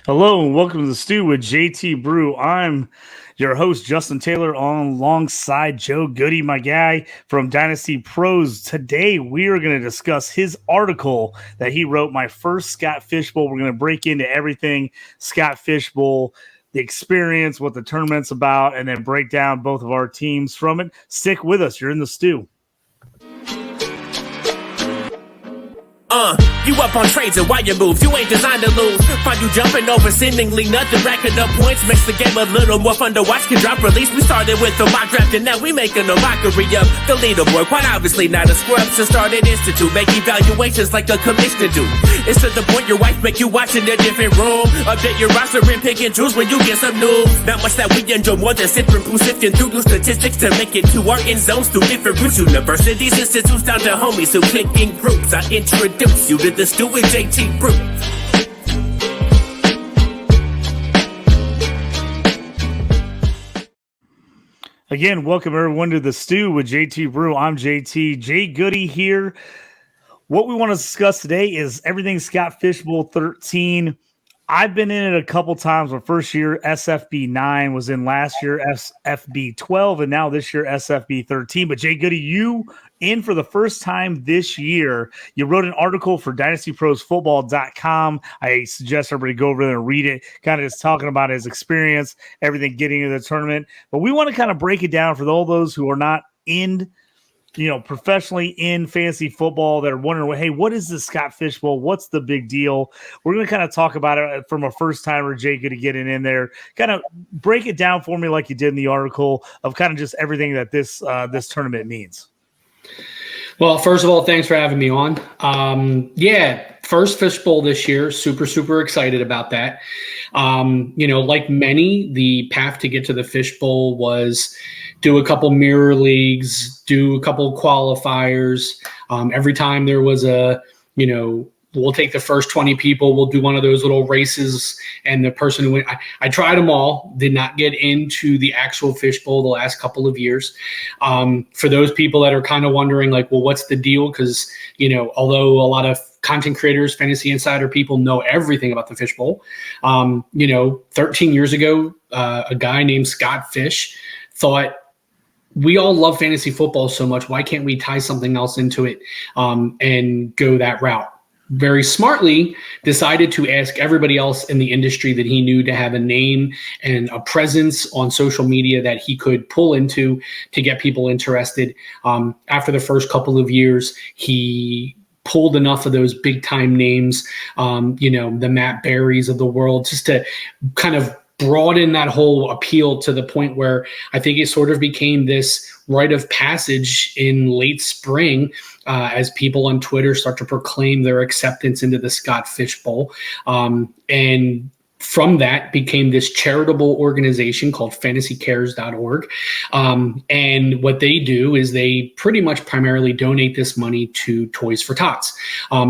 Hello and welcome to the Stew with JT Brew. I'm your host, Justin Taylor, alongside Joe Goodwin, my guy from DynastyPros. Today, we are going to discuss his article that he wrote, My First Scott Fish Bowl. We're going to break into everything Scott Fish Bowl, the experience, what the tournament's about, and then break down both of our teams from it. Stick with us. You're in the Stew. You up on trades and why you move, you ain't designed to lose. Find you jumping over seemingly nothing, racking up points, makes the game a little more fun to watch. Can drop release, we started with the mock draft and now we making a mockery of the leaderboard. Quite obviously not a scrub, so start an institute, make evaluations like a commissioner do. It's to the point your wife make you watch in a different room. Update your roster and pick and choose when you get some news. Not much that we enjoy more than sipping brew, sifting through new statistics to make it to our end zones through different routes. Universities, institutes, down to homies who click in groups. I introduce you to the Stew with JT Brew. Again, welcome everyone to the Stew with JT Brew. I'm JT. Jay Goody here. What we want to discuss today is everything Scott Fish Bowl 13. I've been in it a couple times. My first year, SFB 9, was in last year, SFB 12, and now this year, SFB 13. But Jay Goody, you in for the first time this year. You wrote an article for DynastyProsFootball.com. I suggest everybody go over there and read it, kind of just talking about his experience, everything getting into the tournament. But we want to kind of break it down for all those who are not in professionally in fantasy football that are wondering, hey, what is the Scott Fish Bowl? What's the big deal? We're going to kind of talk about it from a first timer, Jay, good to get it in there. Kind of break it down for me like you did in the article of kind of just everything that this tournament means. Well, first of all, thanks for having me on. First Fish Bowl this year. Super excited about that. Like many, the path to get to the Fish Bowl was do a couple mirror leagues, do a couple qualifiers. Every time there was we'll take the first 20 people, we'll do one of those little races, and the person who went, I tried them all, did not get into the actual Fish Bowl the last couple of years. For those people that are kind of wondering, like, well, what's the deal? Because, although a lot of content creators, fantasy insider people know everything about the Fish Bowl, 13 years ago, a guy named Scott Fish thought, we all love fantasy football so much, why can't we tie something else into it and go that route? Very smartly decided to ask everybody else in the industry that he knew to have a name and a presence on social media that he could pull into to get people interested. After the first couple of years, he pulled enough of those big time names, the Matt Berries of the world, just to kind of broaden that whole appeal to the point where I think it sort of became this rite of passage in late spring as people on Twitter start to proclaim their acceptance into the Scott Fish Bowl. And from that became this charitable organization called fantasycares.org. And what they do is they pretty much primarily donate this money to Toys for Tots.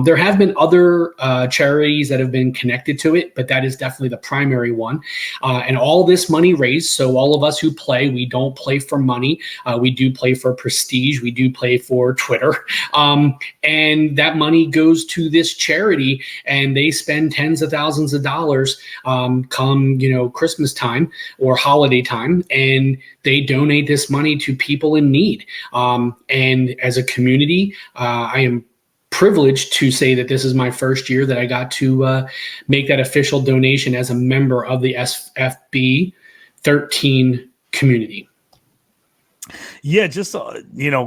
There have been other charities that have been connected to it, but that is definitely the primary one. And all this money raised, so all of us who play, we don't play for money. We do play for prestige. We do play for Twitter. And that money goes to this charity, and they spend tens of thousands of dollars come Christmas time or holiday time, and they donate this money to people in need. And as a community, I am privileged to say that this is my first year that I got to make that official donation as a member of the SFB 13 community. Yeah, just,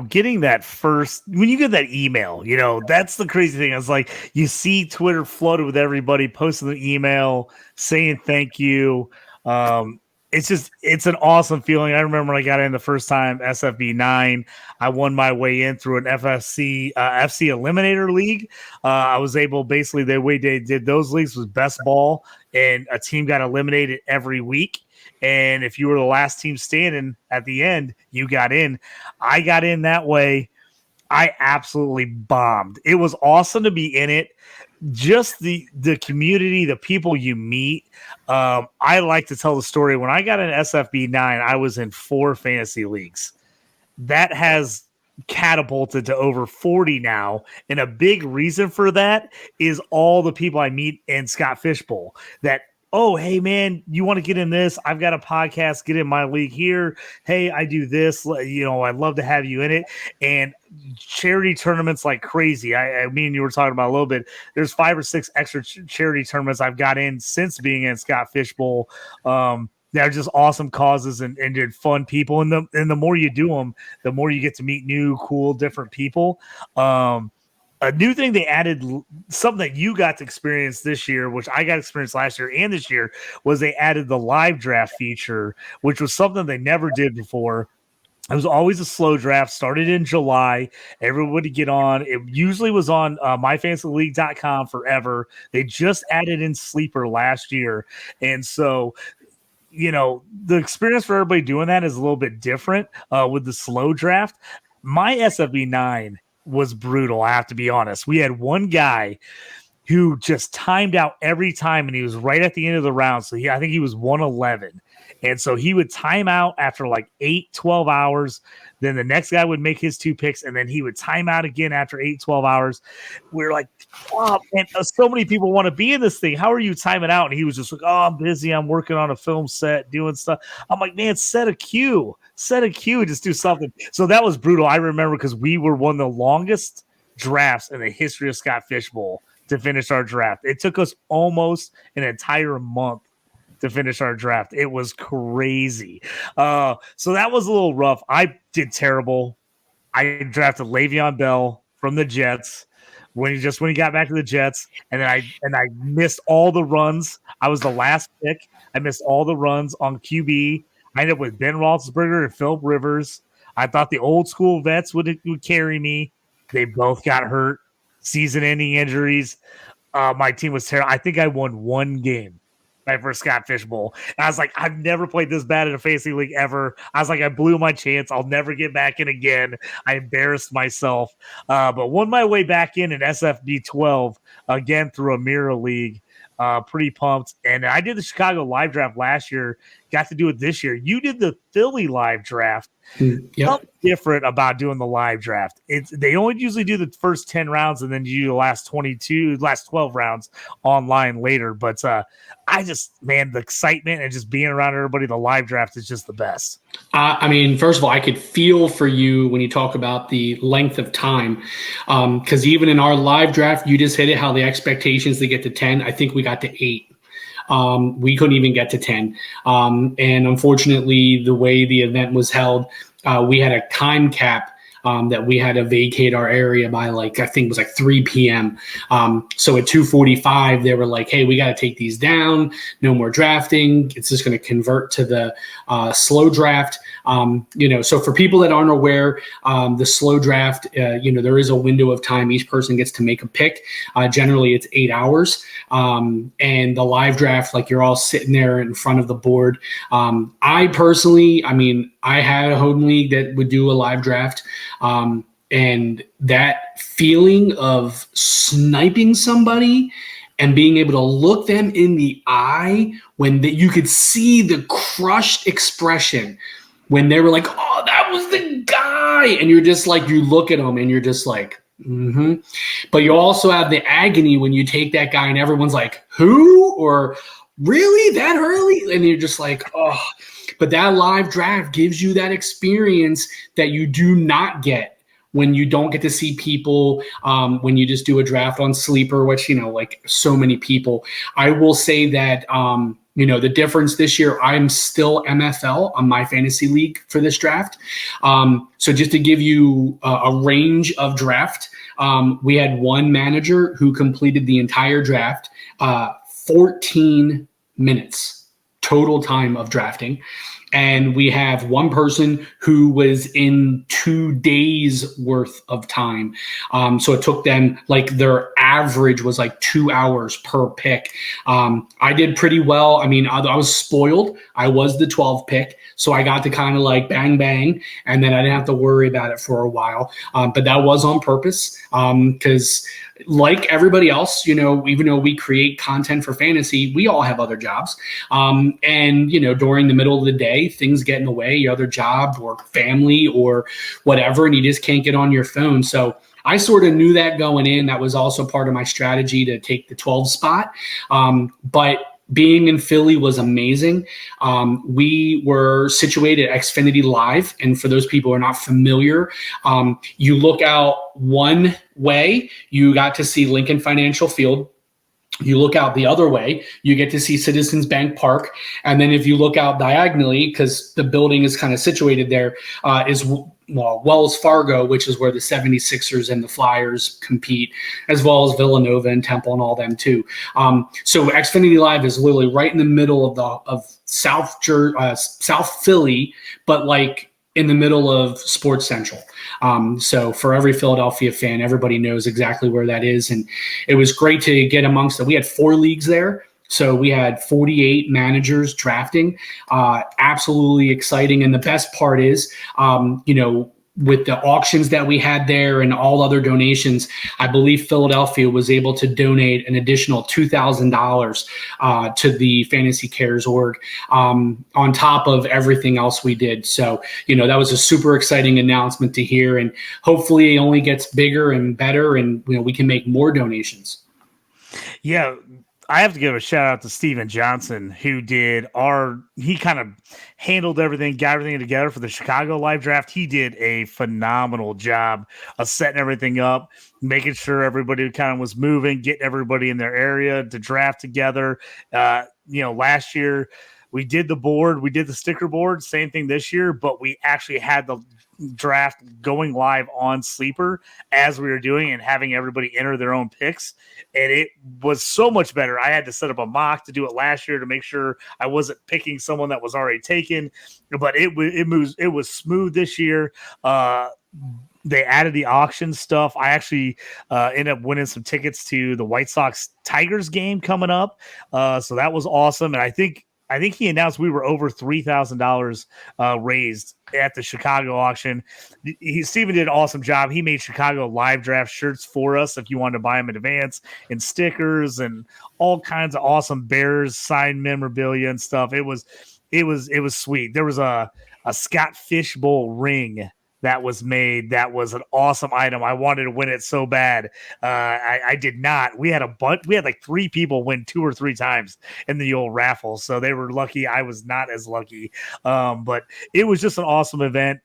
getting that first, when you get that email, that's the crazy thing. It's like you see Twitter flooded with everybody posting the email saying thank you. It's an awesome feeling. I remember when I got in the first time, SFB 9, I won my way in through an FC Eliminator League. I was able, basically, the way they did those leagues was best ball, and a team got eliminated every week. And if you were the last team standing at the end, you got in. I got in that way. I absolutely bombed. It was awesome to be in it. Just the community, the people you meet. I like to tell the story. When I got in SFB 9, I was in 4 fantasy leagues. That has catapulted to over 40 now. And a big reason for that is all the people I meet in Scott Fish Bowl that oh, hey man, you want to get in this? I've got a podcast, get in my league here. Hey, I do this, I'd love to have you in it. And charity tournaments like crazy. I mean, you were talking about a little bit. There's 5 or 6 extra charity tournaments I've got in since being in Scott Fishbowl. They're just awesome causes and fun people. And the more you do them, the more you get to meet new, cool, different people. A new thing they added, something that you got to experience this year, which I got to experience last year and this year, was they added the live draft feature, which was something they never did before. It was always a slow draft, started in July. Everyone would get on. It usually was on myfantasyleague.com forever. They just added in Sleeper last year. And so, the experience for everybody doing that is a little bit different with the slow draft. My SFB 9 was brutal, I have to be honest. We had one guy who just timed out every time, and he was right at the end of the round. So I think he was 111. And so he would time out after like 12 hours. Then the next guy would make his 2 picks, and then he would time out again after 12 hours. We're like, oh, man, so many people want to be in this thing. How are you timing out? And he was just like, oh, I'm busy. I'm working on a film set, doing stuff. I'm like, man, set a queue, just do something. So that was brutal. I remember because we were one of the longest drafts in the history of Scott Fishbowl to finish our draft. It took us almost an entire month to finish our draft. It was crazy. So that was a little rough. I did terrible. I drafted Le'Veon Bell from the Jets when he got back to the Jets, and then I missed all the runs. I was the last pick. I missed all the runs on QB. I ended up with Ben Roethlisberger and Philip Rivers. I thought the old school vets would carry me. They both got hurt, season-ending injuries. My team was terrible. I think I won 1 game my first Scott Fishbowl. And I was like, I've never played this bad in a fantasy league ever. I was like, I blew my chance. I'll never get back in again. I embarrassed myself. But won my way back in SFB 12 again through a mirror league. Pretty pumped. And I did the Chicago live draft last year. Got to do it this year. You did the Philly live draft. Yep. Something different about doing the live draft. They only usually do the first 10 rounds and then you do the last 12 rounds online later. But the excitement and just being around everybody, the live draft is just the best. I mean, first of all, I could feel for you when you talk about the length of time, because even in our live draft, you just hit it, how the expectations to get to 10. I think we got to 8. We couldn't even get to 10. And unfortunately, the way the event was held, we had a time cap that we had to vacate our area by I think it was 3 p.m. So at 2:45, they were like, hey, we got to take these down. No more drafting. It's just going to convert to the slow draft. So for people that aren't aware, the slow draft, there is a window of time each person gets to make a pick. Generally, it's 8 hours. And the live draft, you're all sitting there in front of the board. I personally, I had a home league that would do a live draft. And that feeling of sniping somebody and being able to look them in the eye when you could see the crushed expression when they were like, oh, that was the guy. And you're just you look at them and you're just like, mm-hmm. But you also have the agony when you take that guy and everyone's like, who? Or really that early? And you're just like, oh. But that live draft gives you that experience that you do not get when you don't get to see people, when you just do a draft on Sleeper, which, so many people. I will say that, the difference this year, I'm still MFL on my fantasy league for this draft. So just to give you a range of draft, we had one manager who completed the entire draft, 14 minutes. Total time of drafting. And we have one person who was in 2 days worth of time. So it took them their average was 2 hours per pick. I did pretty well. I was spoiled. I was the 12th pick. So I got to kind of bang, bang. And then I didn't have to worry about it for a while. But that was on purpose because like everybody else, even though we create content for fantasy, we all have other jobs. And during the middle of the day, things get in the way, your other job or family or whatever, and you just can't get on your phone. So I sort of knew that going in. That was also part of my strategy to take the 12 spot. But being in Philly was amazing. We were situated at Xfinity Live, and for those people who are not familiar, you look out one way, you got to see Lincoln Financial Field. You look out the other way, you get to see Citizens Bank Park. And then if you look out diagonally, because the building is kind of situated there, is Wells Fargo, which is where the 76ers and the Flyers compete, as well as Villanova and Temple and all them too. So Xfinity Live is literally right in the middle of South Philly, but like in the middle of Sports Central. So for every Philadelphia fan, everybody knows exactly where that is. And it was great to get amongst it. We had 4 leagues there. So we had 48 managers drafting, absolutely exciting. And the best part is, with the auctions that we had there and all other donations, I believe Philadelphia was able to donate an additional $2,000 to the Fantasy Cares org, on top of everything else we did. So, that was a super exciting announcement to hear, and hopefully it only gets bigger and better, and we can make more donations. Yeah. I have to give a shout out to Steven Johnson, who he kind of handled everything, got everything together for the Chicago live draft. He did a phenomenal job of setting everything up, making sure everybody kind of was moving, getting everybody in their area to draft together. Last year we did the board, we did the sticker board, same thing this year, but we actually had the draft going live on Sleeper as we were doing and having everybody enter their own picks. And it was so much better. I had to set up a mock to do it last year to make sure I wasn't picking someone that was already taken, but it was smooth this year. They added the auction stuff. I actually ended up winning some tickets to the White Sox Tigers game coming up. So that was awesome. And I think he announced we were over $3,000 raised at the Chicago auction. Steven did an awesome job. He made Chicago live draft shirts for us if you wanted to buy them in advance, and stickers and all kinds of awesome Bears signed memorabilia and stuff. It was sweet. There was a Scott Fishbowl ring that was made. That was an awesome item. I wanted to win it so bad. I did not. We had like 3 people win 2 or 3 times in the old raffle. So they were lucky. I was not as lucky. But it was just an awesome event.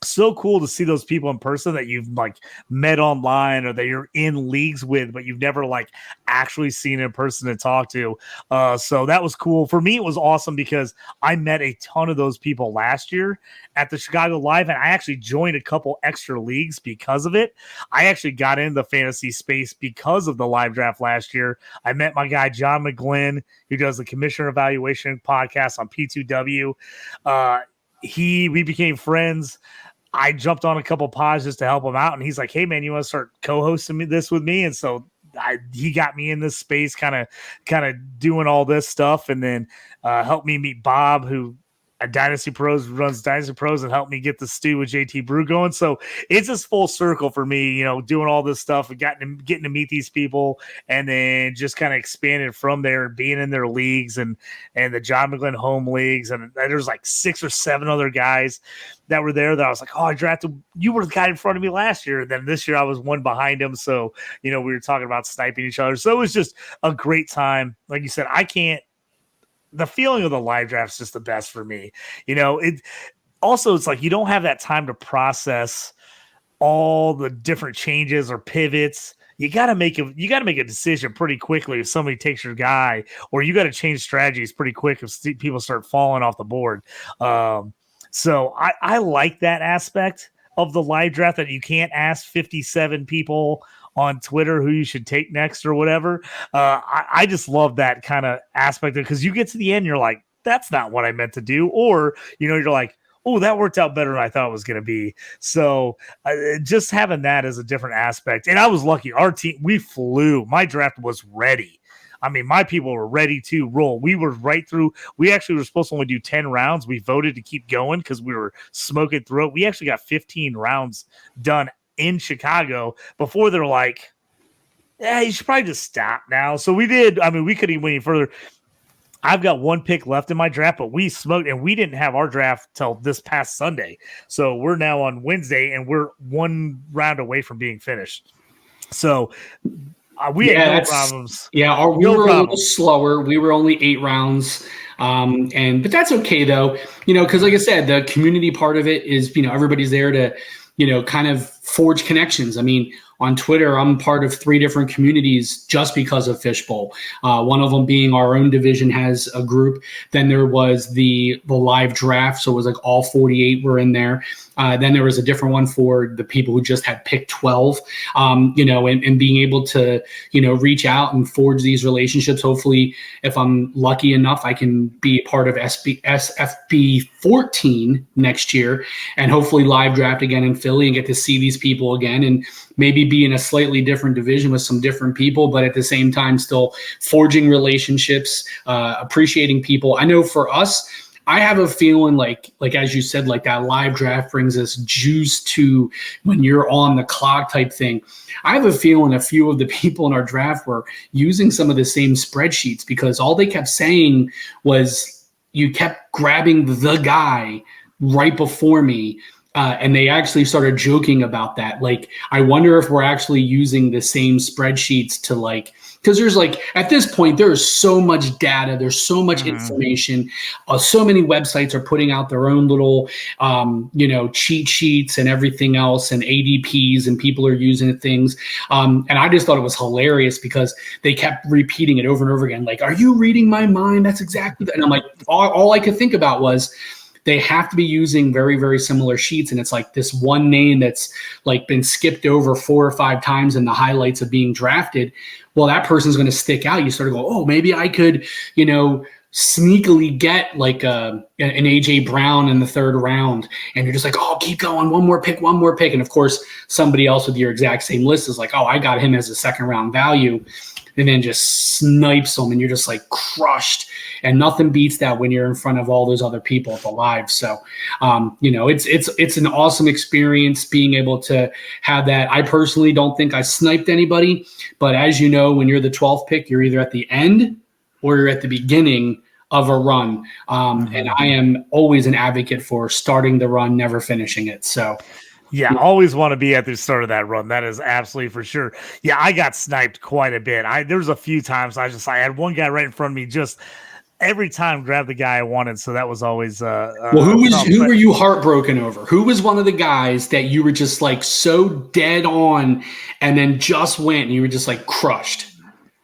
So cool to see those people in person that you've like met online or that you're in leagues with, but you've never like actually seen in person to talk to. So that was cool. For me, it was awesome because I met a ton of those people last year at the Chicago Live, and I actually joined a couple extra leagues because of it. I actually got into the fantasy space because of the live draft last year. I met my guy, John McGlynn, who does the Commissioner Evaluation podcast on P2W. We became friends. I jumped on a couple pods just to help him out, and he's like, "Hey man, you want to start co-hosting this with me?" And so he got me in this space, kind of doing all this stuff, and then helped me meet Bob, who at DynastyPros runs DynastyPros, and helped me get the stew with JT Brew going. So it's just full circle for me, doing all this stuff and getting to meet these people, and then just kind of expanded from there, being in their leagues and the John McGlynn home leagues. And there's like 6 or 7 other guys that were there that I was like, oh, I drafted, you were the guy in front of me last year. And then this year I was one behind him. So, we were talking about sniping each other. So it was just a great time. Like you said, the feeling of the live draft is just the best for me. It's like you don't have that time to process all the different changes or pivots. You got to make a decision pretty quickly if somebody takes your guy, or you got to change strategies pretty quick if people start falling off the board. So I like that aspect of the live draft, that you can't ask 57 people on Twitter who you should take next or whatever. I just love that kind of aspect of it, because you get to the end, you're like, that's not what I meant to do. Or, you're like, oh, that worked out better than I thought it was going to be. So just having that as a different aspect. And I was lucky. Our team, we flew. My draft was ready. I mean, my people were ready to roll. We were right through. We actually were supposed to only do 10 rounds. We voted to keep going because we were smoking through it. We actually got 15 rounds done in Chicago before they're like, yeah, you should probably just stop now. So we did. I mean, we could even went any further. I've got 1 pick left in my draft, but we smoked, and we didn't have our draft till this past Sunday. So we're now on Wednesday, and we're 1 round away from being finished. So We had no problems. Yeah, we were a little slower. We were only 8 rounds. But that's okay though, because like I said, the community part of it is, everybody's there to, kind of forge connections. I mean, on Twitter, I'm part of 3 different communities just because of Fishbowl. One of them being our own division has a group. Then there was the live draft. So it was like all 48 were in there. Then there was a different one for the people who just had picked 12, and being able to, reach out and forge these relationships. Hopefully, if I'm lucky enough, I can be part of SFB 14 next year and hopefully live draft again in Philly and get to see these people again and maybe be in a slightly different division with some different people, but at the same time, still forging relationships, appreciating people. I know for us, I have a feeling like as you said, like that live draft brings us juice to when you're on the clock type thing. I have a feeling a few of the people in our draft were using some of the same spreadsheets because all they kept saying was you kept grabbing the guy right before me. And they actually started joking about that. Like, I wonder if we're actually using the same spreadsheets to because there's at this point, there's so much data, there's so much information. So many websites are putting out their own little, cheat sheets and everything else and ADPs and people are using things. And I just thought it was hilarious because they kept repeating it over and over again. Like, are you reading my mind? That's exactly that. And I'm like, all I could think about was, they have to be using very, very similar sheets. And it's like this one name that's been skipped over 4 or 5 times in the highlights of being drafted. Well, that person's going to stick out. You sort of go, oh, maybe I could, sneakily get an AJ Brown in the 3rd round. And you're just like, oh, keep going. One more pick. And of course, somebody else with your exact same list is like, oh, I got him as a 2nd round value. And then just snipes them and you're just crushed. And nothing beats that when you're in front of all those other people at the live. So, it's an awesome experience being able to have that. I personally don't think I sniped anybody, but as you know, when you're the 12th pick, you're either at the end or you're at the beginning of a run. And I am always an advocate for starting the run, never finishing it. So, yeah, always want to be at the start of that run. That is absolutely for sure. Yeah, I got sniped quite a bit. There was a few times I had one guy right in front of me, just every time grabbed the guy I wanted. So that was always who were you heartbroken over? Who was one of the guys that you were just so dead on and then just went and you were just crushed?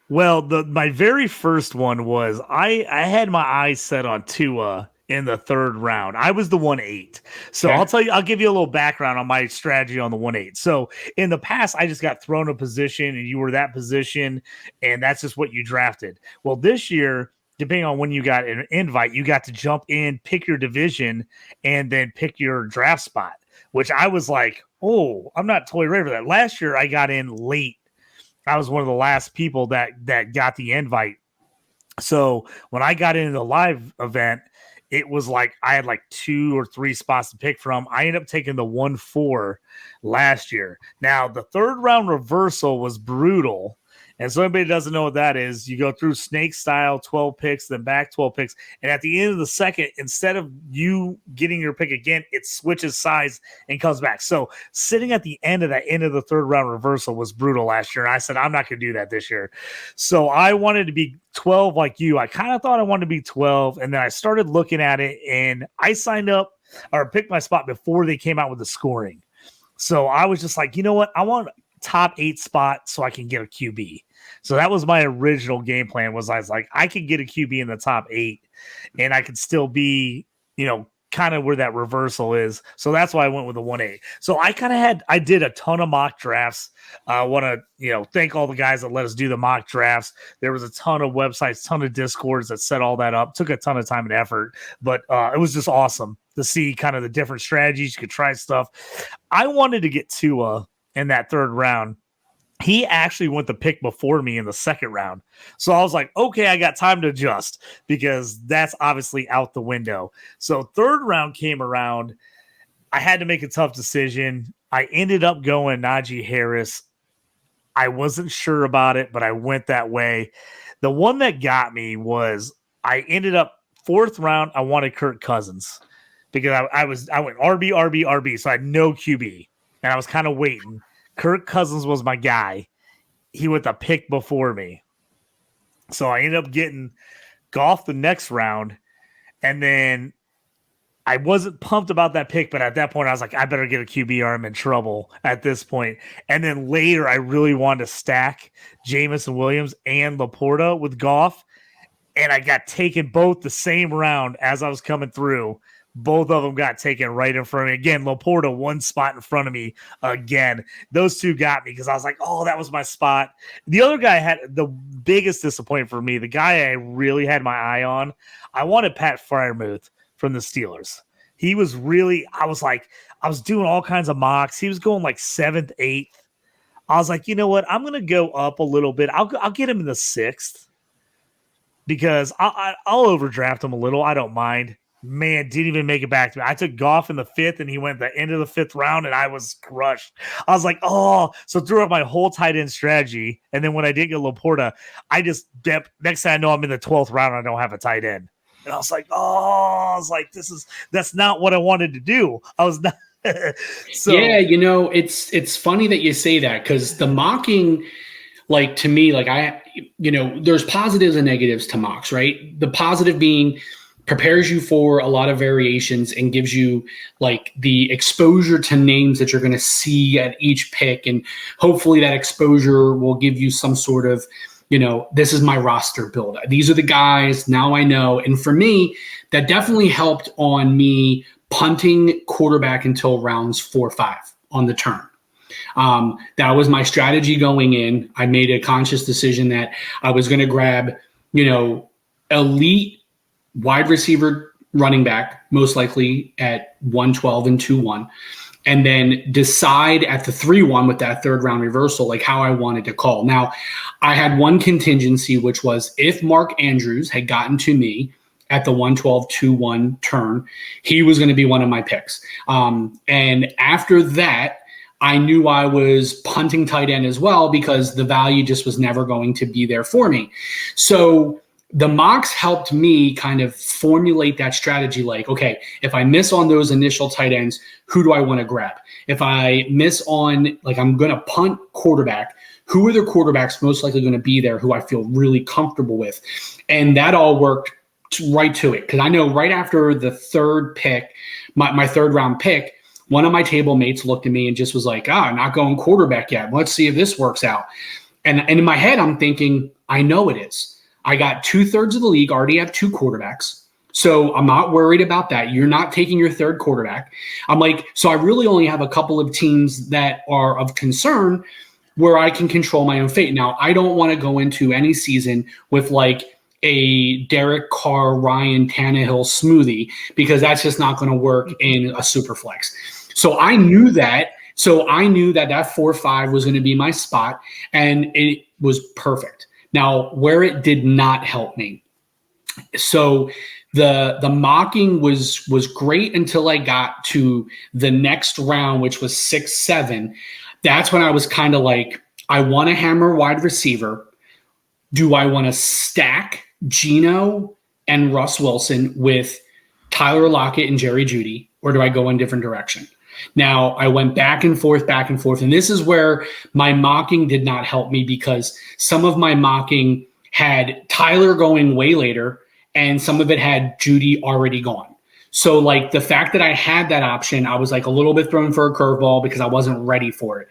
Well, my very first one was I had my eyes set on Tua in the 3rd round. I was the 1-8. So okay. I'll give you a little background on my strategy on the 1-8. So in the past, I just got thrown a position and you were that position and that's just what you drafted. Well, this year, depending on when you got an invite, you got to jump in, pick your division, and then pick your draft spot, which I was like, oh, I'm not totally ready for that. Last year, I got in late. I was one of the last people that got the invite. So when I got into the live event, it was I had 2 or 3 spots to pick from. I ended up taking the 1-4 last year. Now, the 3rd round reversal was brutal. And so anybody doesn't know what that is, you go through snake style, 12 picks, then back 12 picks. And at the end of the second, instead of you getting your pick again, it switches sides and comes back. So sitting at the end of the 3rd round reversal was brutal last year. And I said, I'm not going to do that this year. So I wanted to be 12 like you. I kind of thought I wanted to be 12. And then I started looking at it and I signed up or picked my spot before they came out with the scoring. So I was just like, you know what? I want top 8 spot so I can get a QB. So that was my original game plan. I was like, I could get a QB in the top 8 and I could still be, kind of where that reversal is. So that's why I went with the 1-8. So I did a ton of mock drafts. I want to, thank all the guys that let us do the mock drafts. There was a ton of websites, ton of Discords that set all that up. Took a ton of time and effort, but it was just awesome to see kind of the different strategies. You could try stuff. I wanted to get Tua in that 3rd round. He actually went the pick before me in the 2nd round. So I was like, okay, I got time to adjust because that's obviously out the window. So 3rd round came around. I had to make a tough decision. I ended up going Najee Harris. I wasn't sure about it, but I went that way. The one that got me was I ended up 4th round. I wanted Kirk Cousins because I went RB. So I had no QB and I was kind of waiting. Kirk Cousins was my guy. he went the pick before me. So I ended up getting Goff the next round. And then I wasn't pumped about that pick, but at that point I was like, I better get a QB or I'm in trouble at this point. And then later I really wanted to stack Jameson Williams and Laporta with Goff. And I got taken both the same round as I was coming through. Both of them got taken right in front of me. Again, Laporta one spot in front of me again. Those two got me because I was like, oh, that was my spot. The other guy had the biggest disappointment for me. The guy I really had my eye on, I wanted Pat Freiermuth from the Steelers. He was really, I was doing all kinds of mocks. He was going like 7th, 8th. I was like, you know what? I'm going to go up a little bit. I'll get him in the 6th. Because I'll overdraft him a little. I don't mind. Man, didn't even make it back to me. I took Goff in the 5th, and he went the end of the 5th round, and I was crushed. I was like, oh. So threw up my whole tight end strategy. And then when I did get Laporta, I just next thing I know, I'm in the 12th round, and I don't have a tight end. And I was like, that's not what I wanted to do. I was not. So yeah, it's funny that you say that because the mocking, like to me, like there's positives and negatives to mocks, right? The positive being prepares you for a lot of variations and gives you like the exposure to names that you're going to see at each pick. And hopefully that exposure will give you some sort of, this is my roster build. These are the guys. Now I know. And for me, that definitely helped on me punting quarterback until rounds 4 or 5 on the turn. That was my strategy going in. I made a conscious decision that I was going to grab, elite wide receiver running back, most likely at 112 and 2-1, and then decide at the 3-1 with that third round reversal, like how I wanted to call. Now, I had one contingency, which was if Mark Andrews had gotten to me at the 112-2-1 turn, he was going to be one of my picks. And after that, I knew I was punting tight end as well because the value just was never going to be there for me. So the mocks helped me kind of formulate that strategy. Like, okay, if I miss on those initial tight ends, who do I want to grab? If I miss on, like, I'm going to punt quarterback, who are the quarterbacks most likely going to be there who I feel really comfortable with? And that all worked right to it. Because I know right after the third pick, my third round pick, one of my table mates looked at me and just was like, not going quarterback yet. Let's see if this works out. And in my head, I'm thinking, I know it is. I got 2/3 of the league already have 2 quarterbacks. So I'm not worried about that. You're not taking your third quarterback. I'm like, so I really only have a couple of teams that are of concern where I can control my own fate. Now, I don't want to go into any season with like a Derek Carr, Ryan Tannehill smoothie because that's just not going to work in a super flex. So I knew that. So I knew that 4-5 was going to be my spot, and it was perfect. Now, where it did not help me. So the mocking was great until I got to the next round, which was 6-7. That's when I was kind of like, I want to hammer wide receiver. Do I want to stack Geno and Russ Wilson with Tyler Lockett and Jerry Jeudy, or do I go in a different direction? Now, I went back and forth, and this is where my mocking did not help me because some of my mocking had Tyler going way later, and some of it had Jeudy already gone. So, like, the fact that I had that option, I was, like, a little bit thrown for a curveball because I wasn't ready for it.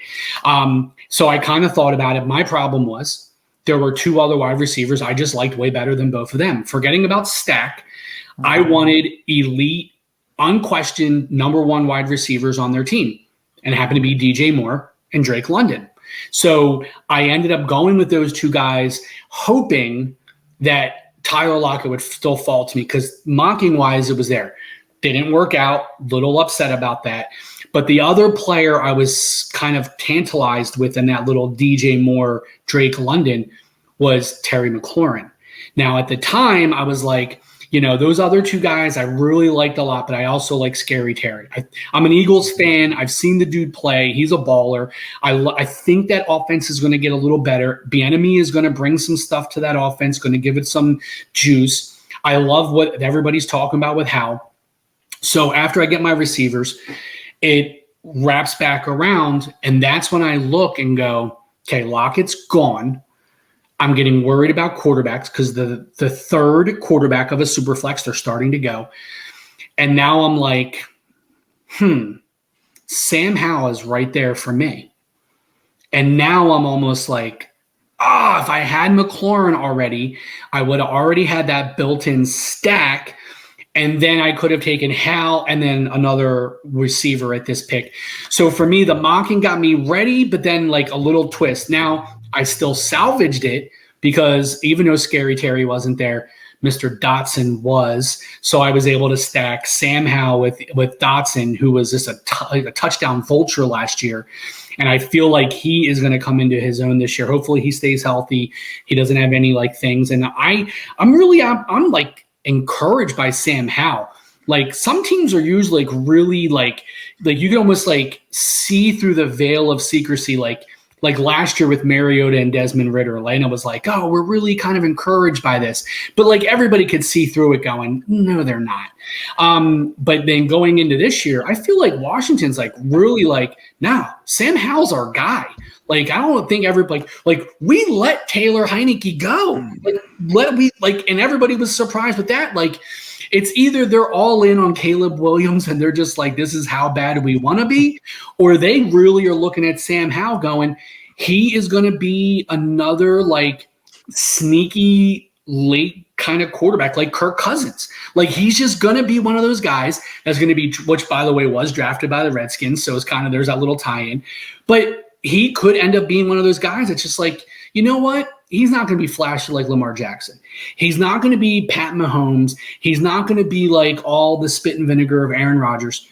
So I kind of thought about it. My problem was there were 2 other wide receivers I just liked way better than both of them. Forgetting about stack, I wanted elite, unquestioned number 1 wide receivers on their team, and it happened to be DJ Moore and Drake London. So I ended up going with those 2 guys, hoping that Tyler Lockett would still fall to me because mocking wise, it was there. Didn't work out. Little upset about that. But the other player I was kind of tantalized with in that little DJ Moore, Drake London was Terry McLaurin. Now at the time I was like, those other 2 guys I really liked a lot, but I also like Scary Terry. I'm an Eagles fan. I've seen the dude play. He's a baller. I think that offense is going to get a little better. Bieniemy is going to bring some stuff to that offense, going to give it some juice. I love what everybody's talking about with Howe. So after I get my receivers, it wraps back around, and that's when I look and go, Okay, Lockett's gone. I'm getting worried about quarterbacks because the third quarterback of a super flex, they're starting to go. And now I'm like, Sam Howell is right there for me. And now I'm almost like, if I had McLaurin already, I would have already had that built-in stack. And then I could have taken Hal and then another receiver at this pick. So for me, the mocking got me ready, but then like a little twist. Now I still salvaged it because even though Scary Terry wasn't there, Mr. Dotson was. So I was able to stack Sam Howell with Dotson, who was just a touchdown vulture last year. And I feel like he is going to come into his own this year. Hopefully he stays healthy. He doesn't have any like things. And I'm like encouraged by Sam Howell. Like some teams are usually like really like you can almost like see through the veil of secrecy. Like last year with Mariota and Desmond Ridder, Elena was like, oh, we're really kind of encouraged by this. But like everybody could see through it going, no, they're not. But then going into this year, I feel like Washington's like really like, now Sam Howell's our guy. Like, I don't think everybody like we let Taylor Heineke go. And everybody was surprised with that. Like, it's either they're all in on Caleb Williams and they're just like, this is how bad we want to be, or they really are looking at Sam Howell going, he is going to be another like sneaky late kind of quarterback like Kirk Cousins. Like he's just going to be one of those guys that's going to be, which by the way was drafted by the Redskins. So it's kind of, there's that little tie-in, but he could end up being one of those guys that's just like, you know what? He's not going to be flashy like Lamar Jackson. He's not going to be Pat Mahomes. He's not going to be like all the spit and vinegar of Aaron Rodgers.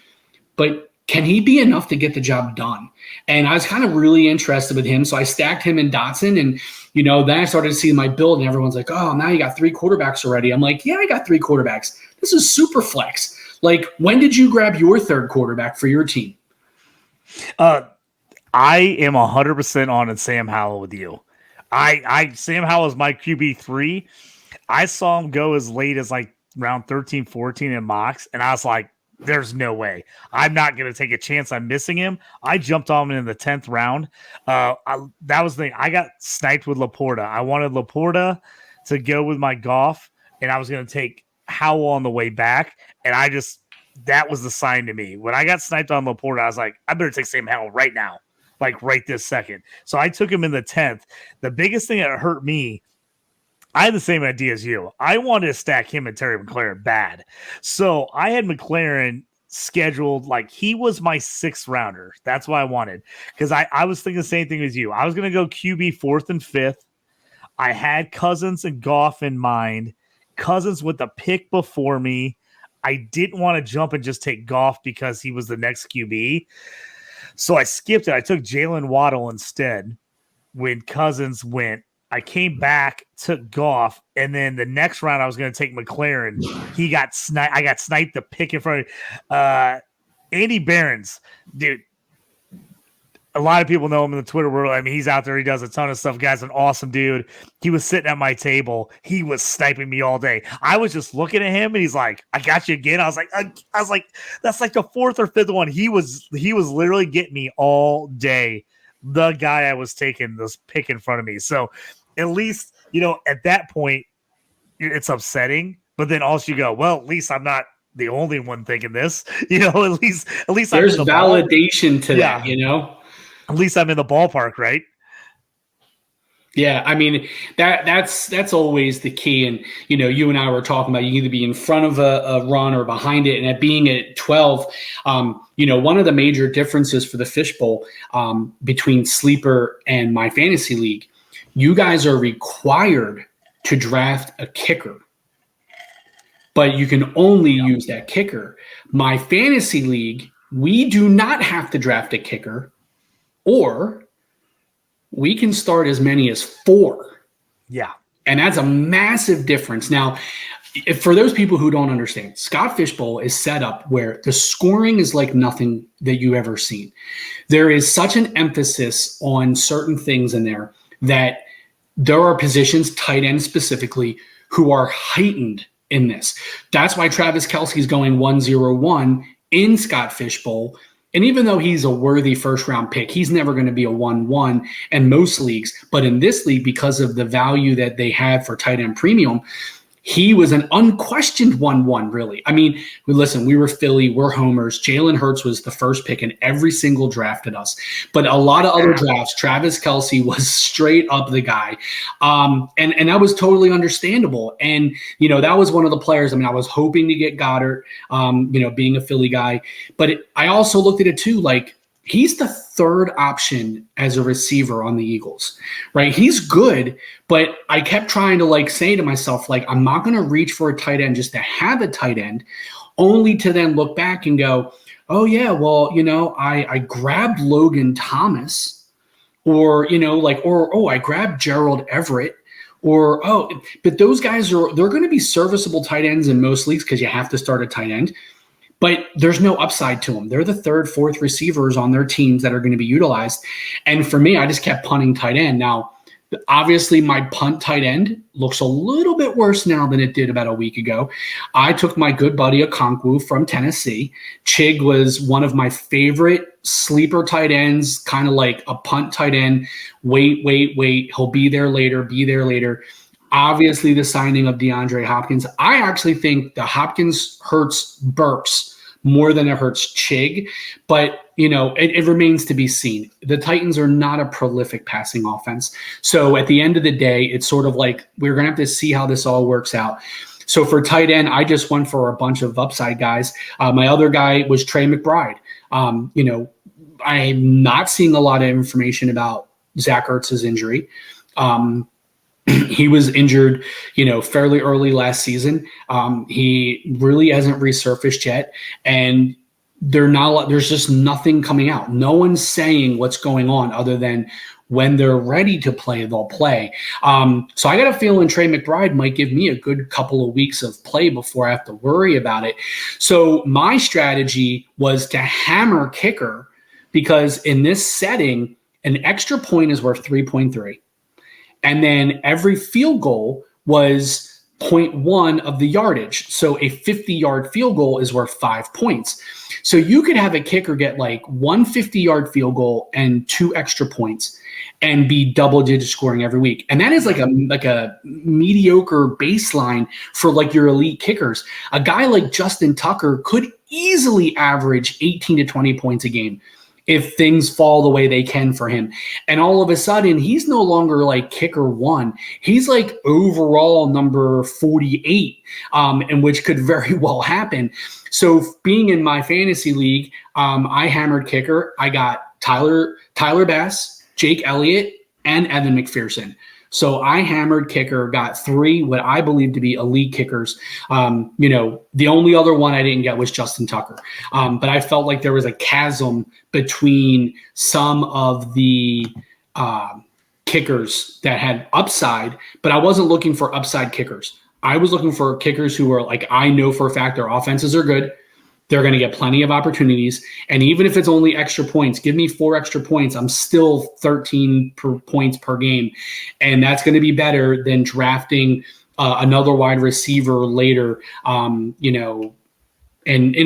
But can he be enough to get the job done? And I was kind of really interested with him. So I stacked him in Dotson. And, you know, then I started to see my build and everyone's like, oh, now you got 3 quarterbacks already. I'm like, yeah, I got 3 quarterbacks. This is super flex. Like, when did you grab your third quarterback for your team? I am 100% on Sam Howell with you. Sam Howell is my QB3. I saw him go as late as like round 13, 14 in mocks, and I was like, there's no way. I'm not going to take a chance I'm missing him. I jumped on him in the 10th round. That was the thing. I got sniped with Laporta. I wanted Laporta to go with my Goff, and I was going to take Howell on the way back, and that was the sign to me. When I got sniped on Laporta, I was like, I better take Sam Howell right now. Like right this second. So I took him in the 10th. The biggest thing that hurt me, I had the same idea as you. I wanted to stack him and Terry McLaurin bad. So I had McLaurin scheduled like he was my 6th rounder. That's what I wanted. Because I was thinking the same thing as you. I was going to go QB 4th and 5th. I had Cousins and Goff in mind. Cousins with the pick before me. I didn't want to jump and just take Goff because he was the next QB. So I skipped it. I took Jalen Waddle instead when Cousins went. I came back, took Goff, and then the next round I was going to take McLaurin. He got sniped. I got sniped the pick in front of Andy Behrens. Dude, a lot of people know him in the Twitter world. I mean, he's out there. He does a ton of stuff. Guy's an awesome dude. He was sitting at my table. He was sniping me all day. I was just looking at him, and he's like, "I got you again." I was like, "That's like the 4th or 5th one." He was literally getting me all day. The guy I was taking this pick in front of me. So at least, you know, at that point, it's upsetting. But then also you go, well, at least I'm not the only one thinking this. You know, at least there's validation to that. You know. At least I'm in the ballpark, right? Yeah, I mean that's always the key. And you know, you and I were talking about you either be in front of a run or behind it. And at being at 12, you know, one of the major differences for the Fishbowl between Sleeper and my fantasy league, you guys are required to draft a kicker, but you can only use that kicker. My fantasy league, we do not have to draft a kicker. Or we can start as many as 4. Yeah. And that's a massive difference. Now, for those people who don't understand, Scott Fishbowl is set up where the scoring is like nothing that you've ever seen. There is such an emphasis on certain things in there that there are positions, tight end specifically, who are heightened in this. That's why Travis Kelce's going 1-0-1 in Scott Fishbowl. And even though he's a worthy first round pick, he's never going to be a 1-1 in most leagues. But in this league, because of the value that they had for tight end premium, he was an unquestioned 1-1, really. I mean, listen, we were Philly, we're homers. Jalen Hurts was the first pick in every single draft at us. But a lot of other drafts, Travis Kelce was straight up the guy. And that was totally understandable. And, that was one of the players. I mean, I was hoping to get Goddard, being a Philly guy. But I also looked at it too, like, he's the third option as a receiver on the Eagles, right? He's good, but I kept trying to say to myself, I'm not going to reach for a tight end just to have a tight end, only to then look back and go, oh yeah, well, I grabbed Logan Thomas, or, I grabbed Gerald Everett, but those guys they're going to be serviceable tight ends in most leagues because you have to start a tight end. But there's no upside to them. They're the third, fourth receivers on their teams that are going to be utilized. And for me, I just kept punting tight end. Now, obviously, my punt tight end looks a little bit worse now than it did about a week ago. I took my good buddy Okonkwo from Tennessee. Chig was one of my favorite sleeper tight ends, kind of like a punt tight end. Wait. He'll be there later. Obviously, the signing of DeAndre Hopkins. I actually think the Hopkins hurts Burks more than it hurts Chig, but it remains to be seen. The Titans are not a prolific passing offense. So at the end of the day, it's sort of like we're going to have to see how this all works out. So for tight end, I just went for a bunch of upside guys. My other guy was Trey McBride. I'm not seeing a lot of information about Zach Ertz's injury. He was injured, fairly early last season. He really hasn't resurfaced yet, and there's just nothing coming out. No one's saying what's going on other than when they're ready to play, they'll play. So I got a feeling Trey McBride might give me a good couple of weeks of play before I have to worry about it. So my strategy was to hammer kicker, because in this setting, an extra point is worth 3.3. And then every field goal was 0.1 of the yardage. So a 50-yard field goal is worth 5 points. So you could have a kicker get one 50-yard field goal and 2 extra points and be double-digit scoring every week. And that is like a mediocre baseline for your elite kickers. A guy like Justin Tucker could easily average 18 to 20 points a game if things fall the way they can for him. And all of a sudden, he's no longer kicker 1. He's overall number 48, and which could very well happen. So being in my fantasy league, I hammered kicker. I got Tyler Bass, Jake Elliott, and Evan McPherson. So I hammered kicker, got 3 what I believe to be elite kickers. The only other one I didn't get was Justin Tucker. But I felt like there was a chasm between some of the kickers that had upside, but I wasn't looking for upside kickers. I was looking for kickers who were I know for a fact their offenses are good. They're going to get plenty of opportunities. And even if it's only extra points, give me 4 extra points. I'm still 13 points per game. And that's going to be better than drafting another wide receiver later, And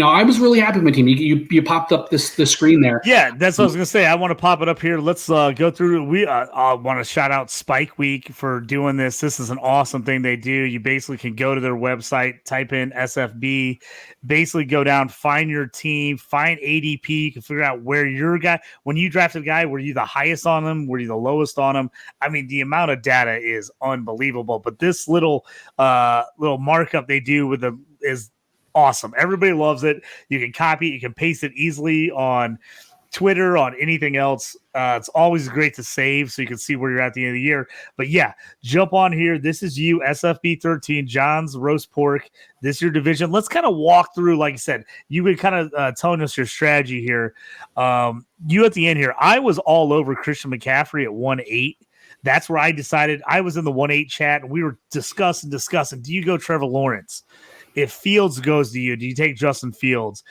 I was really happy with my team. You popped up the screen there. Yeah, that's what I was gonna say. I want to pop it up here. Let's go through. We want to shout out Spike Week for doing this. This is an awesome thing they do. You basically can go to their website, type in SFB, basically go down, find your team, find ADP. You can figure out where your guy. When you drafted a guy, were you the highest on them? Were you the lowest on them? I mean, the amount of data is unbelievable. But this little markup they do with them is awesome. Everybody loves it. You can copy it. You can paste it easily on Twitter, on anything else. It's always great to save so you can see where you're at the end of the year. But yeah, jump on here. This is you, SFB 13, John's Roast Pork. This is your division. Let's kind of walk through, like I said, you were kind of telling us your strategy here. You at the end here, I was all over Christian McCaffrey at 1.8. That's where I decided. I was in the 1.8 chat, and we were discussing. Do you go Trevor Lawrence? If Fields goes to you, do you take Justin Fields?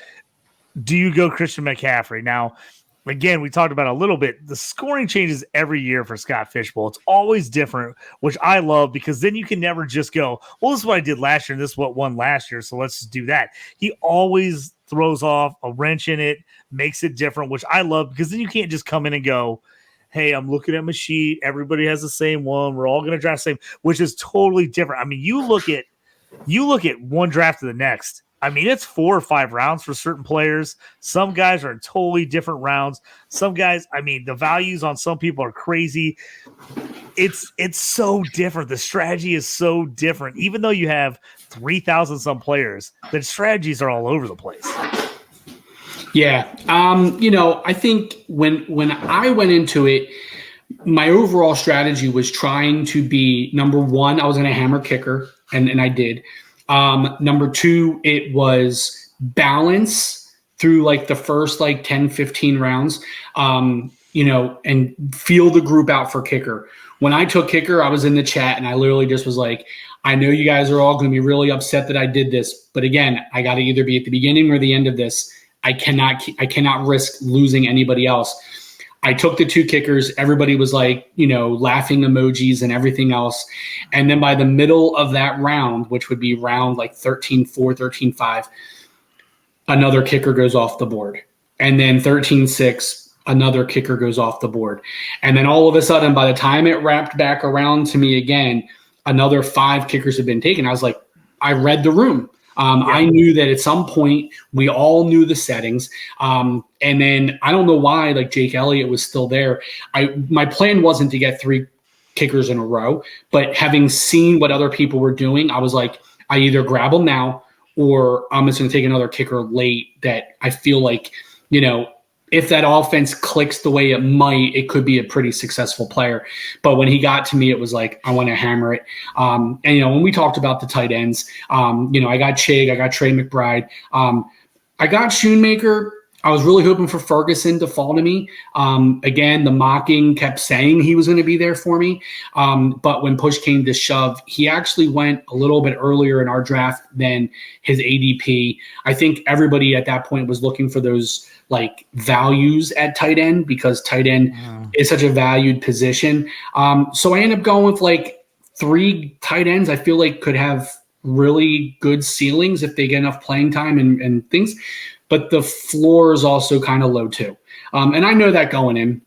Do you go Christian McCaffrey? Now, again, we talked about a little bit. The scoring changes every year for Scott Fishbowl. It's always different, which I love because then you can never just go, well, this is what I did last year and this is what won last year, so let's just do that. He always throws off a wrench in it, makes it different, which I love because then you can't just come in and go, hey, I'm looking at my sheet. Everybody has the same one. We're all going to draft the same, which is totally different. I mean, you look at one draft to the next. I mean, it's 4 or 5 rounds for certain players. Some guys are in totally different rounds. Some guys, I mean, the values on some people are crazy. It's so different. The strategy is so different. Even though you have 3,000 some players, the strategies are all over the place. Yeah. I think when I went into it, my overall strategy was trying to be, number one, I was going to hammer kicker, and I did. Number two, it was balance through like the first like 10, 15 rounds, and feel the group out for kicker. When I took kicker, I was in the chat and I literally just was like, I know you guys are all going to be really upset that I did this, but again, I got to either be at the beginning or the end of this. I cannot risk losing anybody else. I took the 2 kickers. Everybody was like, laughing emojis and everything else. And then by the middle of that round, which would be round like 13-4, 13-5, another kicker goes off the board. And then 13-6, another kicker goes off the board. And then all of a sudden, by the time it wrapped back around to me again, another 5 kickers had been taken. I was like, I read the room. I knew that at some point we all knew the settings. And then I don't know why, like Jake Elliott was still there. My plan wasn't to get 3 kickers in a row, but having seen what other people were doing, I was like, I either grab them now or I'm just going to take another kicker late that I feel like, if that offense clicks the way it might, it could be a pretty successful player. But when he got to me, it was like, I want to hammer it. And, when we talked about the tight ends, I got Chig, I got Trey McBride. I got Schoonmaker. I was really hoping for Ferguson to fall to me. Again, the mocking kept saying he was going to be there for me. But when push came to shove, he actually went a little bit earlier in our draft than his ADP. I think everybody at that point was looking for those like values at tight end because tight end is such a valued position. So I ended up going with like 3 tight ends I feel like could have really good ceilings if they get enough playing time and things. But the floor is also kind of low too. And I know that going in.